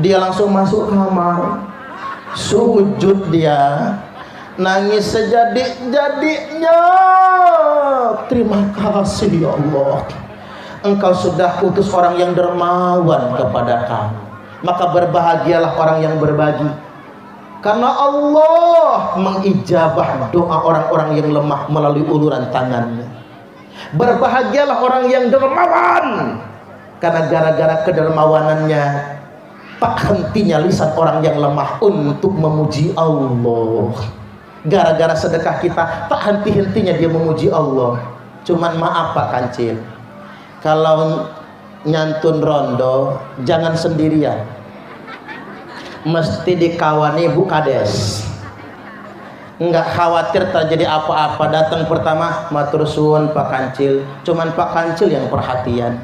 dia langsung masuk kamar, sujud dia, nangis sejadi-jadinya. Terima kasih ya Allah, Engkau sudah utus orang yang dermawan kepada kami. Maka berbahagialah orang yang berbagi, karena Allah mengijabah doa orang-orang yang lemah melalui uluran tangannya. Berbahagialah orang yang dermawan, karena gara-gara kedermawanannya tak hentinya lisan orang yang lemah untuk memuji Allah. Gara-gara sedekah kita tak henti-hentinya dia memuji Allah. Cuman maaf Pak Kancil, kalau nyantun rondo jangan sendirian, mesti dikawani Bu Kades. Enggak khawatir terjadi apa-apa. Datang pertama matur suwun Pak Kancil, cuman Pak Kancil yang perhatian.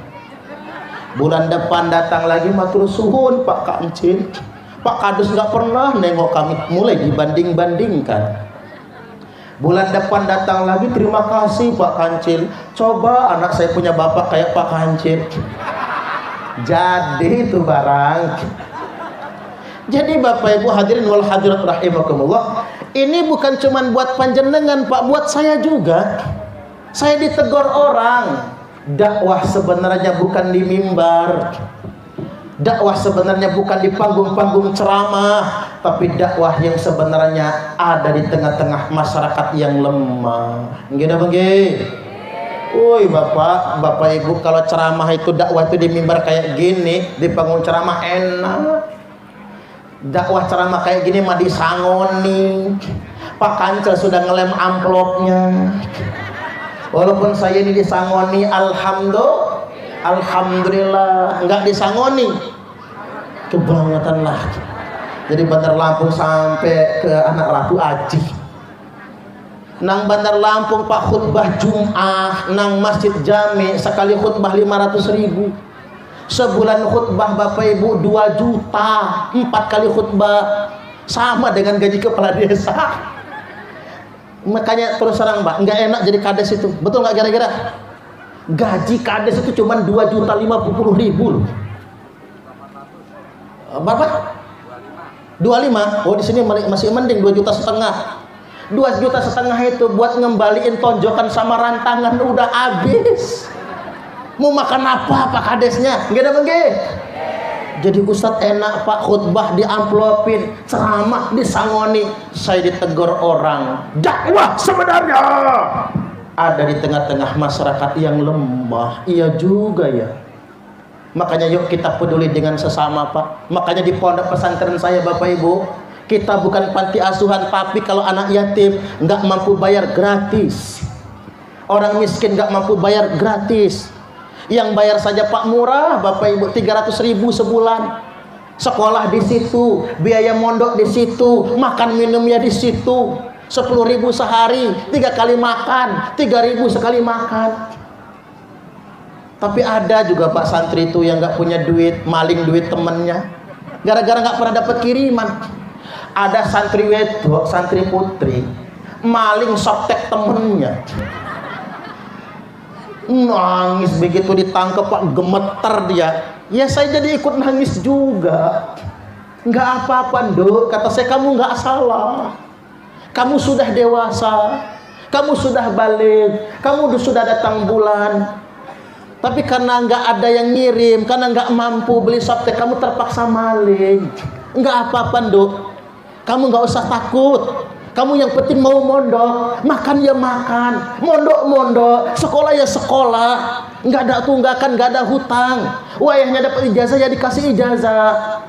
Bulan depan datang lagi matur suwun Pak Kancil, Pak Kades nggak pernah nengok kami, mulai dibanding-bandingkan. Bulan depan datang lagi, terima kasih Pak Kancil. Coba anak saya punya bapak kayak Pak Kancil. Jadi itu barang. Jadi Bapak Ibu hadirin wal hadirat rahimakumullah, ini bukan cuman buat panjenengan Pak, buat saya juga. Saya ditegur orang. Dakwah sebenarnya bukan di mimbar. Dakwah sebenarnya bukan di panggung-panggung ceramah, tapi dakwah yang sebenarnya ada di tengah-tengah masyarakat yang lemah. Nggih nggih. Woi Bapak Ibu, kalau ceramah itu dakwah itu di mimbar kayak gini, di panggung ceramah enak. Dakwah ceramah kayak gini mah disangoni. Pak Kancil sudah ngelem amplopnya. Walaupun saya ini disangoni, alhamdulillah, enggak disangoni kebangetan lah. Jadi Bandar Lampung sampai ke Anak Ratu Aji, nang Bandar Lampung Pak khutbah Jum'ah nang Masjid Jami sekali khutbah 500.000, sebulan khutbah Bapak Ibu 2 juta, 4 kali khutbah, sama dengan gaji kepala desa. Makanya terus terang Mbak, nggak enak jadi kades itu, betul nggak kira-kira? Gaji kades itu cuma 2.050.000 loh. Berapa? 25. Oh di sini masih mending 2,5 juta. 2,5 juta itu buat ngembaliin tonjokan sama rantangan udah habis. Mau makan apa Pak kadesnya? Nggak ada bangge. Jadi Ustadz enak Pak, khutbah diamplopin, ceramah disangoni. Saya ditegur orang. Dakwah sebenarnya ada di tengah-tengah masyarakat yang lemah. Iya juga ya. Makanya yuk kita peduli dengan sesama Pak. Makanya di pondok pesantren saya Bapak Ibu, kita bukan panti asuhan, tapi kalau anak yatim nggak mampu bayar gratis, orang miskin nggak mampu bayar gratis. Yang bayar saja Pak murah Bapak Ibu, 300.000 sebulan. Sekolah di situ, biaya mondok di situ, makan minumnya di situ. 10.000 sehari, 3 kali makan, 3.000 sekali makan. Tapi ada juga Pak santri itu yang nggak punya duit, maling duit temennya, gara-gara nggak pernah dapat kiriman. Ada santri wedok, santri putri, maling softtek temennya. Nangis begitu ditangkap Pak, gemeter dia. Ya saya jadi ikut nangis juga. Nggak apa-apa Nduk, kata saya, kamu nggak salah. Kamu sudah dewasa, kamu sudah balik, kamu sudah datang bulan. Tapi karena nggak ada yang ngirim, karena nggak mampu beli softtek, kamu terpaksa maling. Nggak apa-apa Nduk, kamu nggak usah takut. Kamu yang penting mau mondok, makan ya makan, mondok, sekolah ya sekolah, nggak ada tunggakan, nggak ada hutang. Wayahnya dapat ijazah ya dikasih ijazah.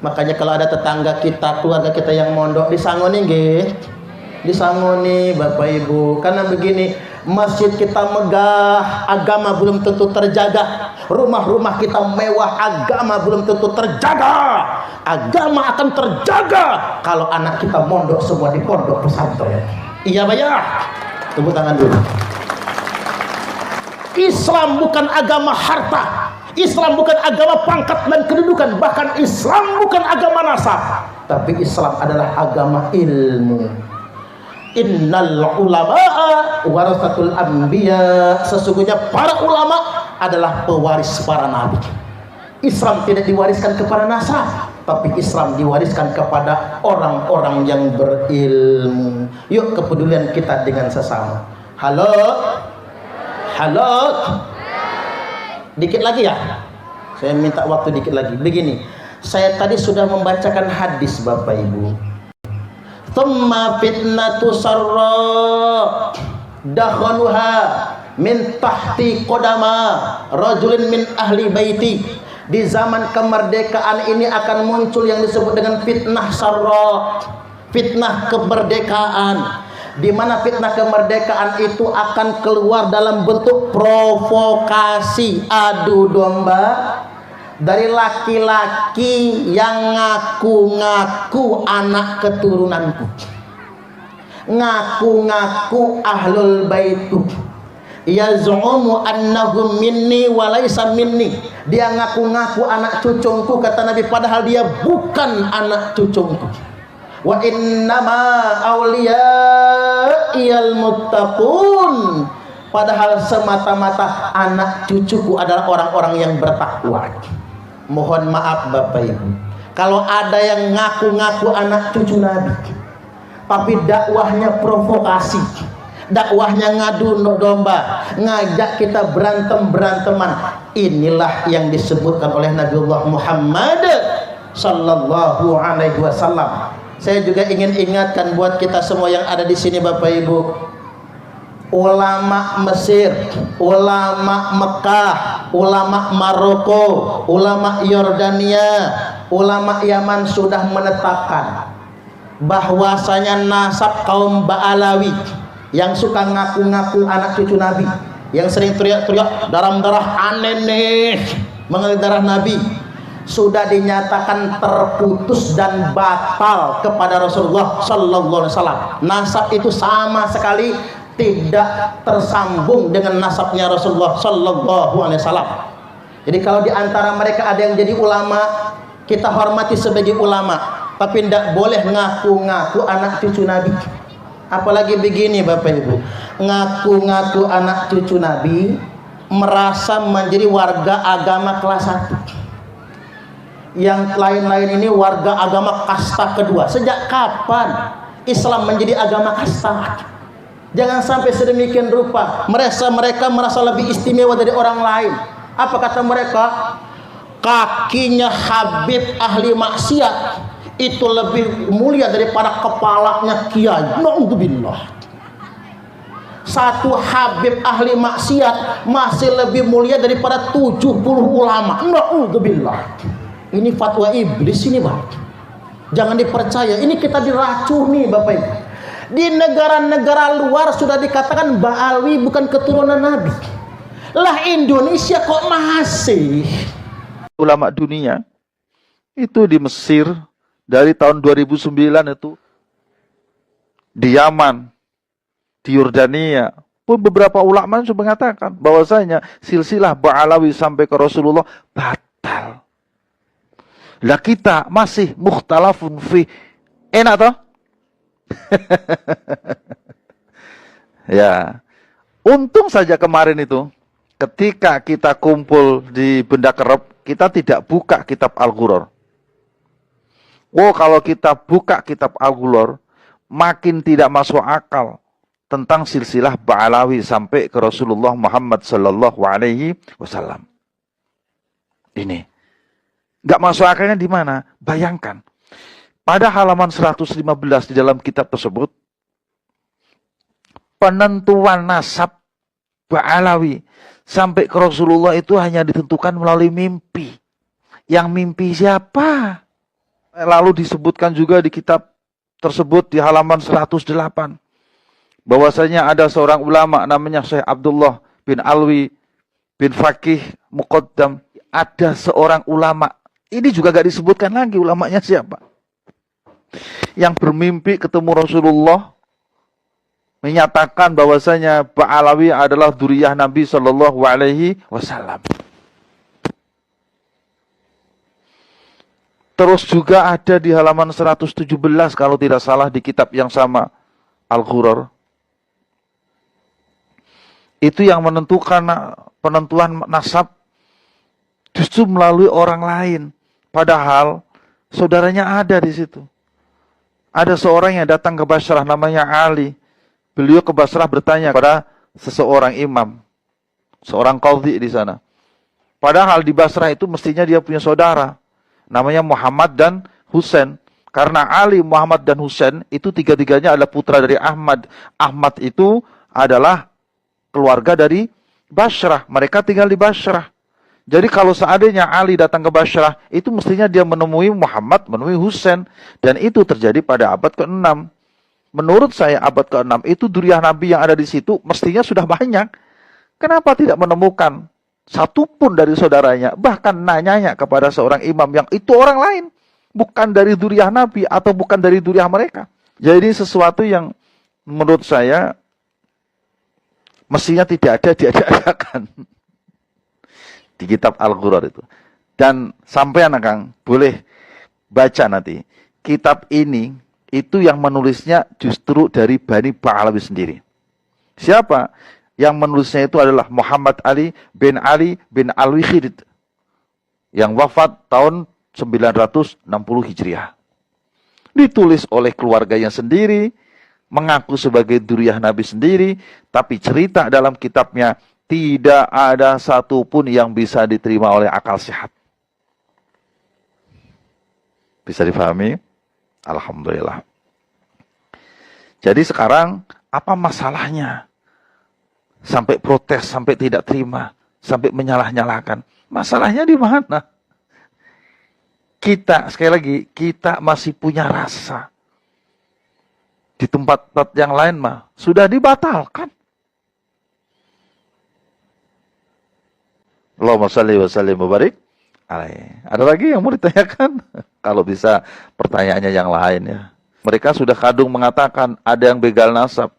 Makanya kalau ada tetangga kita, keluarga kita yang mondok, disangoni nggih, disangoni Bapak Ibu. Karena begini, masjid kita megah, agama belum tentu terjaga. Rumah-rumah kita mewah, agama belum tentu terjaga. Agama akan terjaga kalau anak kita mondok semua di pondok pesantren. Iya bayar. Tepuk tangan dulu. Islam bukan agama harta, Islam bukan agama pangkat dan kedudukan, bahkan Islam bukan agama nasab, tapi Islam adalah agama ilmu. Innal ulama'a warasatul anbiya, sesungguhnya para ulama adalah pewaris para nabi. Islam tidak diwariskan kepada nasab, tapi Islam diwariskan kepada orang-orang yang berilmu. Yuk kepedulian kita dengan sesama. Halo, halo, dikit lagi ya. Saya minta waktu dikit lagi. Begini, saya tadi sudah membacakan hadis Bapak Ibu. Thumma fitnatu sarra dakhaluha min tahti qadama rajulin min ahli baiti. Di zaman kemerdekaan ini akan muncul yang disebut dengan fitnah sarra, fitnah kemerdekaan, di mana fitnah kemerdekaan itu akan keluar dalam bentuk provokasi, adu domba dari laki-laki yang ngaku-ngaku anak keturunanku, ngaku-ngaku ahlul baitu, yaz'umu annahum minni wa laysa minni. Dia ngaku-ngaku anak cucungku, kata Nabi, padahal dia bukan anak cucungku. Wa innama awliya'i ba'diyal muttaqun. Padahal semata-mata anak cucuku adalah orang-orang yang bertakwa. Mohon maaf Bapak Ibu, kalau ada yang ngaku-ngaku anak cucu Nabi, tapi dakwahnya provokasi, dakwahnya ngadu domba, ngajak kita berantem-beranteman, inilah yang disebutkan oleh Nabiullah Muhammad sallallahu alaihi wasallam. Saya juga ingin ingatkan buat kita semua yang ada di sini Bapak Ibu, ulama Mesir, ulama Mekah, ulama Maroko, ulama Yordania, ulama Yaman sudah menetapkan bahwasanya nasab kaum Ba'alawi yang suka ngaku-ngaku anak cucu Nabi, yang sering teriak-teriak darah aneh nih mengalir darah Nabi, sudah dinyatakan terputus dan batal kepada Rasulullah sallallahu alaihi wasallam. Nasab itu sama sekali tidak tersambung dengan nasabnya Rasulullah sallallahu alaihi wasallam. Jadi kalau di antara mereka ada yang jadi ulama, kita hormati sebagai ulama, tapi tidak boleh ngaku-ngaku anak cucu Nabi. Apalagi begini Bapak Ibu, ngaku-ngaku anak cucu Nabi, merasa menjadi warga agama kelas 1. Yang lain-lain ini warga agama kasta kedua. Sejak kapan Islam menjadi agama kasta? Jangan sampai sedemikian rupa mereka merasa lebih istimewa dari orang lain. Apa kata mereka? Kakinya Habib ahli maksiat itu lebih mulia daripada kepalanya kiai. Na'udzubillah. Satu Habib ahli maksiat masih lebih mulia daripada 70 ulama. Na'udzubillah. Ini fatwa iblis ini Pak. Jangan dipercaya. Ini kita diracuni Bapak Ibu. Di negara-negara luar sudah dikatakan Ba'alawi bukan keturunan Nabi. Lah Indonesia kok masih? Ulama dunia itu di Mesir dari tahun 2009 itu, di Yaman, di Yordania pun beberapa ulama sudah mengatakan bahwasanya silsilah Ba'alawi sampai ke Rasulullah batal. Lah kita masih mukhtalafun fi. Enak toh? Ya. Untung saja kemarin itu ketika kita kumpul di Benda Kerep, kita tidak buka kitab Al-Ghuror. Oh, kalau kita buka kitab Al-Ghuror, makin tidak masuk akal tentang silsilah Ba'alawi sampai ke Rasulullah Muhammad sallallahu alaihi wasallam. Ini nggak masuk akalnya di mana? Bayangkan, pada halaman 115 di dalam kitab tersebut, penentuan nasab Ba'alawi sampai ke Rasulullah itu hanya ditentukan melalui mimpi. Yang mimpi siapa? Lalu disebutkan juga di kitab tersebut di halaman 108, bahwasanya ada seorang ulama namanya Syekh Abdullah bin Alwi bin Faqih Muqaddam. Ada seorang ulama, ini juga gak disebutkan lagi ulamanya siapa, yang bermimpi ketemu Rasulullah, menyatakan bahwasanya Ba'alawi adalah dzurriyyah Nabi sallallahu alaihi wasallam. Terus juga ada di halaman 117 kalau tidak salah di kitab yang sama, Al-Ghuror. Itu yang menentukan penentuan nasab justru melalui orang lain. Padahal saudaranya ada di situ. Ada seorang yang datang ke Basrah namanya Ali. Beliau ke Basrah bertanya kepada seseorang imam, seorang qadhi di sana. Padahal di Basrah itu mestinya dia punya saudara namanya Muhammad dan Husain. Karena Ali, Muhammad dan Husain itu tiga-tiganya adalah putra dari Ahmad. Ahmad itu adalah keluarga dari Basrah. Mereka tinggal di Basrah. Jadi kalau seandainya Ali datang ke Basrah, itu mestinya dia menemui Muhammad, menemui Husain. Dan itu terjadi pada abad ke-6. Menurut saya abad ke-6 itu dzurriyyah Nabi yang ada di situ mestinya sudah banyak. Kenapa tidak menemukan satupun dari saudaranya? Bahkan nanyanya kepada seorang imam yang itu orang lain. Bukan dari dzurriyyah Nabi atau bukan dari dzurriyyah mereka. Jadi sesuatu yang menurut saya mestinya tidak ada diadakan di kitab Al-Ghuror itu. Dan sampai anak Kang boleh baca nanti kitab ini itu yang menulisnya justru dari Bani Ba'alawi sendiri. Siapa? Yang menulisnya itu adalah Muhammad Ali bin Alwi Khidid, yang wafat tahun 960 Hijriah. Ditulis oleh keluarganya sendiri, mengaku sebagai duriyah Nabi sendiri, tapi cerita dalam kitabnya tidak ada satupun yang bisa diterima oleh akal sehat. Bisa difahami? Alhamdulillah. Jadi sekarang apa masalahnya? Sampai protes, sampai tidak terima, sampai menyalah-nyalahkan. Masalahnya di mana? Kita, sekali lagi, kita masih punya rasa. Di tempat-tempat yang lain mah sudah dibatalkan. Allahumma shalli wa sallim wa barik alaihi. Ada lagi yang mau ditanyakan? Kalau bisa pertanyaannya yang lain ya. Mereka sudah kadung mengatakan ada yang begal nasab.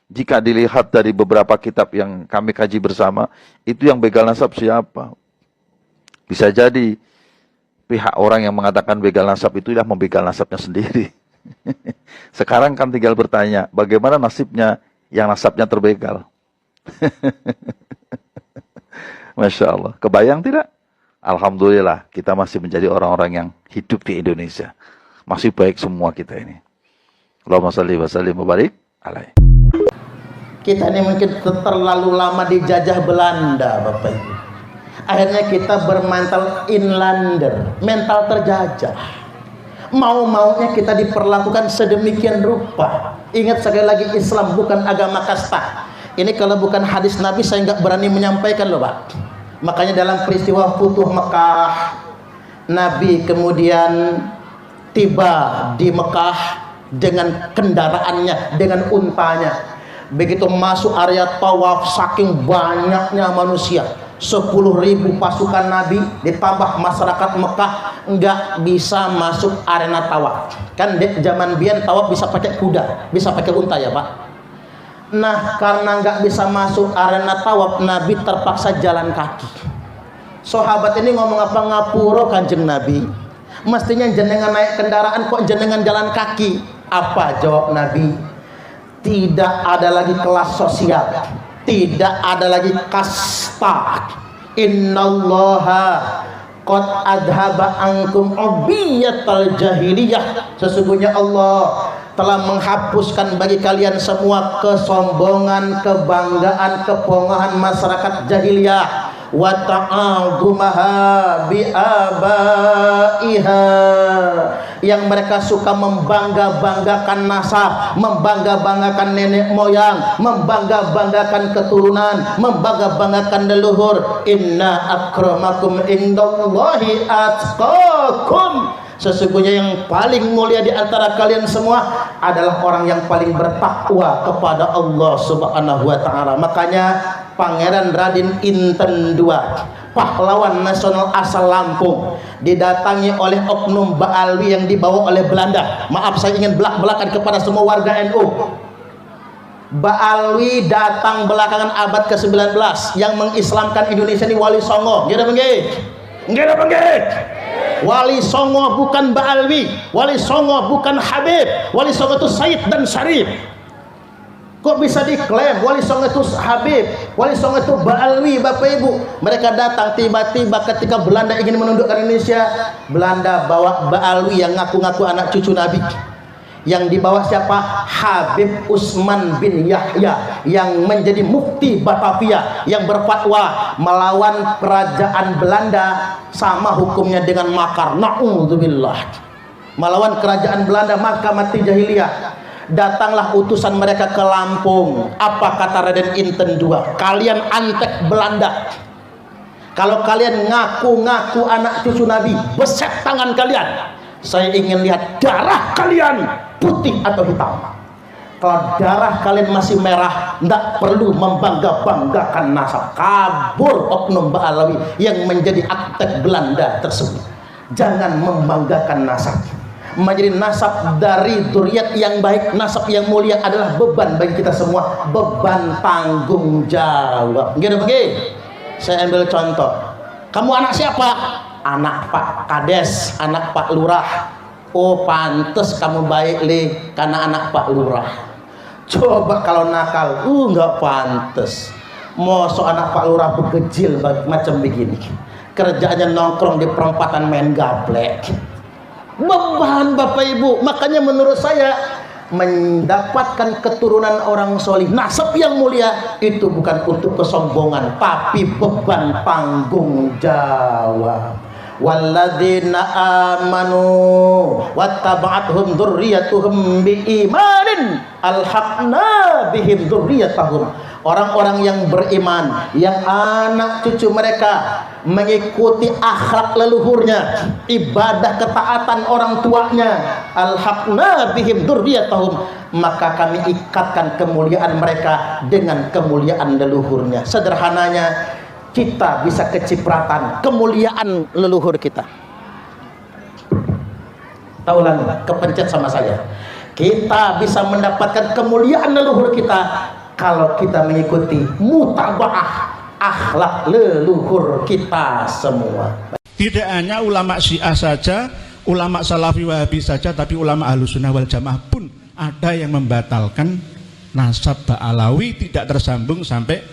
Jika dilihat dari beberapa kitab yang kami kaji bersama, itu yang begal nasab siapa? Bisa jadi pihak orang yang mengatakan begal nasab itu yang membegal nasabnya sendiri. Sekarang kan tinggal bertanya, bagaimana nasibnya yang nasabnya terbegal? Masya Allah. Kebayang tidak? Alhamdulillah, kita masih menjadi orang-orang yang hidup di Indonesia. Masih baik semua kita ini. Allahumma shalli wa sallim wa barik alaihi. Kita ini mungkin terlalu lama dijajah Belanda, Bapak Ibu. Akhirnya kita bermental inlander, mental terjajah. Mau-maunya kita diperlakukan sedemikian rupa. Ingat sekali lagi, Islam bukan agama kasta. Ini kalau bukan hadis Nabi saya nggak berani menyampaikan loh, Pak. Makanya dalam peristiwa Futuh Mekah, Nabi kemudian tiba di Mekah dengan kendaraannya, dengan untanya. Begitu masuk area tawaf, saking banyaknya manusia, 10.000 pasukan Nabi ditambah masyarakat Mekah nggak bisa masuk arena tawaf. Kan di zaman biyen tawaf bisa pakai kuda, bisa pakai unta ya Pak. Nah karena nggak bisa masuk arena tawaf, Nabi terpaksa jalan kaki. Sahabat ini ngomong apa? Ngapuro Kanjeng Nabi, mestinya jenengan naik kendaraan, kok jenengan jalan kaki? Apa jawab Nabi? Tidak ada lagi kelas sosial, tidak ada lagi kasta. Innallaha qad adhaba ankum ubiyatal jahiliyah. Sesungguhnya Allah telah menghapuskan bagi kalian semua kesombongan, kebanggaan, kepongahan masyarakat jahiliyah. Wa ta'adumaha bi'abaiha, yang mereka suka membangga-banggakan nasab, membangga-banggakan nenek moyang, membangga-banggakan keturunan, membangga-banggakan leluhur. Inna akramakum indallahi atqakum, sesungguhnya yang paling mulia di antara kalian semua adalah orang yang paling bertakwa kepada Allah Subhanahu wa taala. Makanya Pangeran Raden Inten II, pahlawan nasional asal Lampung, didatangi oleh oknum Ba'alwi yang dibawa oleh Belanda. Maaf, saya ingin belak-belakan kepada semua warga NU. Ba'alwi datang belakangan abad ke-19, yang mengislamkan Indonesia ini Wali Songo. Nggih nggih? Wali Songo bukan Ba'alwi, Wali Songo bukan Habib, Wali Songo itu Said dan Syarif. Kok bisa diklaim Wali Songo itu Habib, Wali Songo itu Ba'alwi? Bapak Ibu, mereka datang tiba-tiba ketika Belanda ingin menundukkan Indonesia. Belanda bawa Ba'alwi yang ngaku-ngaku anak cucu Nabi. Yang dibawa siapa? Habib Usman bin Yahya, yang menjadi mufti Batavia, yang berfatwa melawan kerajaan Belanda, sama hukumnya dengan makar. Na'udzubillah. Melawan kerajaan Belanda maka mati jahiliyah. Datanglah utusan mereka ke Lampung. Apa kata Raden Inten II? Kalian antek Belanda. Kalau kalian ngaku-ngaku anak cucu Nabi, beset tangan kalian. Saya ingin lihat darah kalian putih atau hitam. Kalau darah kalian masih merah, tidak perlu membangga-banggakan nasab. Kabur oknum Ba'alawi yang menjadi aktek Belanda tersebut. Jangan membanggakan nasab. Menjadi nasab dari dzurriyyat yang baik, nasab yang mulia adalah beban bagi kita semua, beban tanggung jawab. Gini. Saya ambil contoh. Kamu anak siapa? Anak Pak Kades, anak Pak Lurah. Oh pantes kamu baik li karena anak Pak Lurah. Coba kalau nakal, nggak pantes. Mosok anak Pak Lurah bekecil macam begini. Kerjaannya nongkrong di perempatan main gaplek. Beban Bapak Ibu. Makanya menurut saya mendapatkan keturunan orang solih, nasab yang mulia itu bukan untuk kesombongan, tapi beban tanggung jawab. Walladzina amanu wattaba'athum dzurriyyatuhum biimanin alhaqna bihim dzurriyyatahum. Orang-orang yang beriman, yang anak cucu mereka mengikuti akhlak leluhurnya, ibadah ketaatan orang tuanya, alhaqna bihim dzurriyyatahum, maka kami ikatkan kemuliaan mereka dengan kemuliaan leluhurnya. Sederhananya, kita bisa kecipratan kemuliaan leluhur kita. Tahu lah, kepencet sama saya. Kita bisa mendapatkan kemuliaan leluhur kita kalau kita mengikuti mutabaah akhlak leluhur kita semua. Tidak hanya ulama Syiah saja, ulama Salafi Wahabi saja, tapi ulama Ahlussunnah wal Jamaah pun ada yang membatalkan nasab Ba'alawi tidak tersambung sampai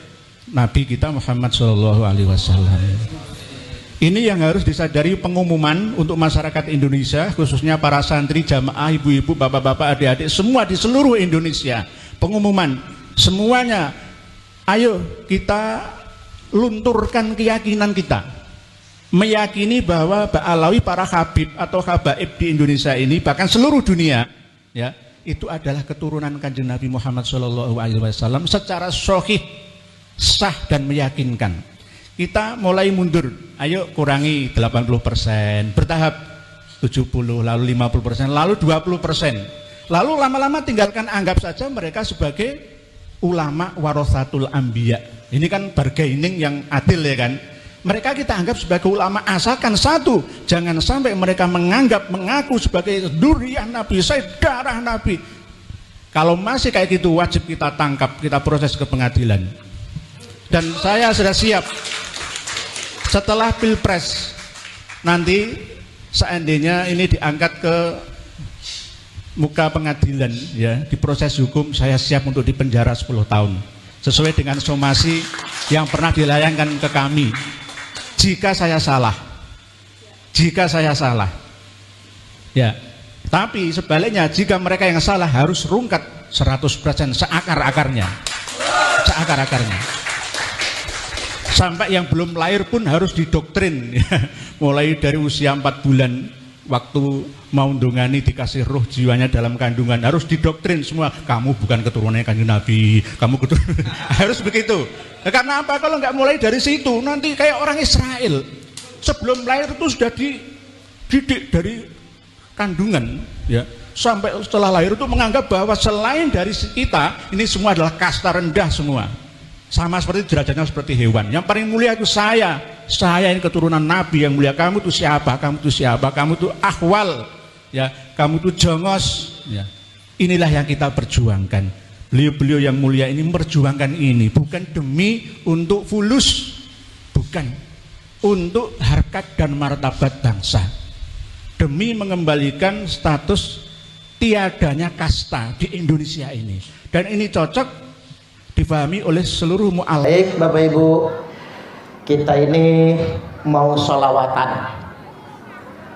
Nabi kita Muhammad Shallallahu Alaihi Wasallam. Ini yang harus disadari, pengumuman untuk masyarakat Indonesia, khususnya para santri, jamaah, ibu-ibu, bapak-bapak, adik-adik, semua di seluruh Indonesia. Pengumuman semuanya, ayo kita lunturkan keyakinan kita, meyakini bahwa Ba'alawi, para habib atau habaib di Indonesia ini, bahkan seluruh dunia, ya, itu adalah keturunan Kanjeng Nabi Muhammad Shallallahu Alaihi Wasallam secara sahih, sah dan meyakinkan. Kita mulai mundur, ayo kurangi 80%, bertahap 70, lalu 50%, lalu 20%, lalu lama-lama tinggalkan, anggap saja mereka sebagai ulama warasatul anbiya. Ini kan bargaining yang adil ya kan. Mereka kita anggap sebagai ulama, asalkan satu, jangan sampai mereka mengaku sebagai dzurriyyah Nabi, saudara Nabi. Kalau masih kayak gitu, wajib kita tangkap, kita proses ke pengadilan. Dan saya sudah siap setelah Pilpres nanti, seandainya ini diangkat ke muka pengadilan, ya, di proses hukum, saya siap untuk dipenjara 10 tahun sesuai dengan somasi yang pernah dilayangkan ke kami. Jika saya salah, ya. Tapi sebaliknya, jika mereka yang salah, harus rungkat 100% seakar-akarnya. Sampai yang belum lahir pun harus didoktrin, mulai dari usia 4 bulan, waktu mau ndongani dikasih roh jiwanya dalam kandungan, harus didoktrin semua. Kamu bukan keturunannya Kanjeng Nabi, kamu keturunan harus begitu. Karena apa? Kalau nggak mulai dari situ, nanti kayak orang Israel, sebelum lahir itu sudah dididik dari kandungan, ya, sampai setelah lahir itu menganggap bahwa selain dari kita, ini semua adalah kasta rendah semua. Sama seperti derajatnya seperti hewan. Yang paling mulia itu saya ini keturunan Nabi yang mulia. Kamu itu siapa? Kamu itu ahwal, ya, kamu itu jongos, ya. Inilah yang kita perjuangkan. Beliau-beliau yang mulia ini memperjuangkan ini bukan demi untuk fulus, bukan untuk harkat dan martabat bangsa, demi mengembalikan status tiadanya kasta di Indonesia ini. Dan ini cocok difahami oleh seluruh mu'alaf. Baik Bapak Ibu, kita ini mau sholawatan.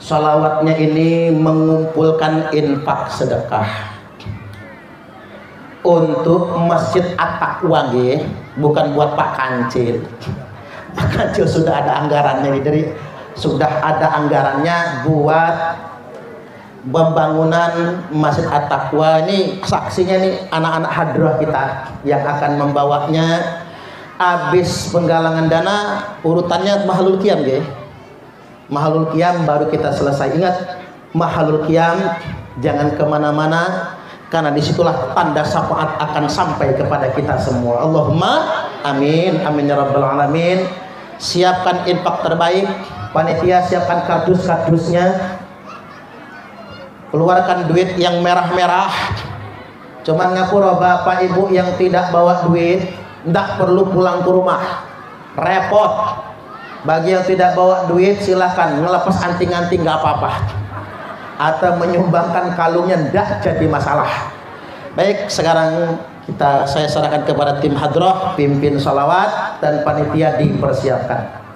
Sholawatnya ini mengumpulkan infak sedekah untuk Masjid At-Taqwa, bukan buat Pak Kancil. Pak Kancil sudah ada anggarannya, jadi sudah ada anggarannya buat pembangunan Masjid At-Taqwa. Ini saksinya nih anak-anak hadrah kita yang akan membawanya. Habis penggalangan dana, urutannya Mahalul Qiyam, Mahalul Qiyam baru kita selesai. Ingat, Mahalul Qiyam jangan kemana-mana, karena disitulah tanda syafaat akan sampai kepada kita semua. Allahumma amin, amin ya rabbal alamin. Siapkan infak terbaik, panitia siapkan kardus-kardusnya, keluarkan duit yang merah-merah. Cuman ngapura bapak ibu yang tidak bawa duit, tidak perlu pulang ke rumah, repot. Bagi yang tidak bawa duit silahkan ngelepas anting-anting, nggak apa-apa. atau menyumbangkan kalungnya tidak jadi masalah. Baik, sekarang saya serahkan kepada tim hadrah, pimpin salawat dan panitia dipersiapkan.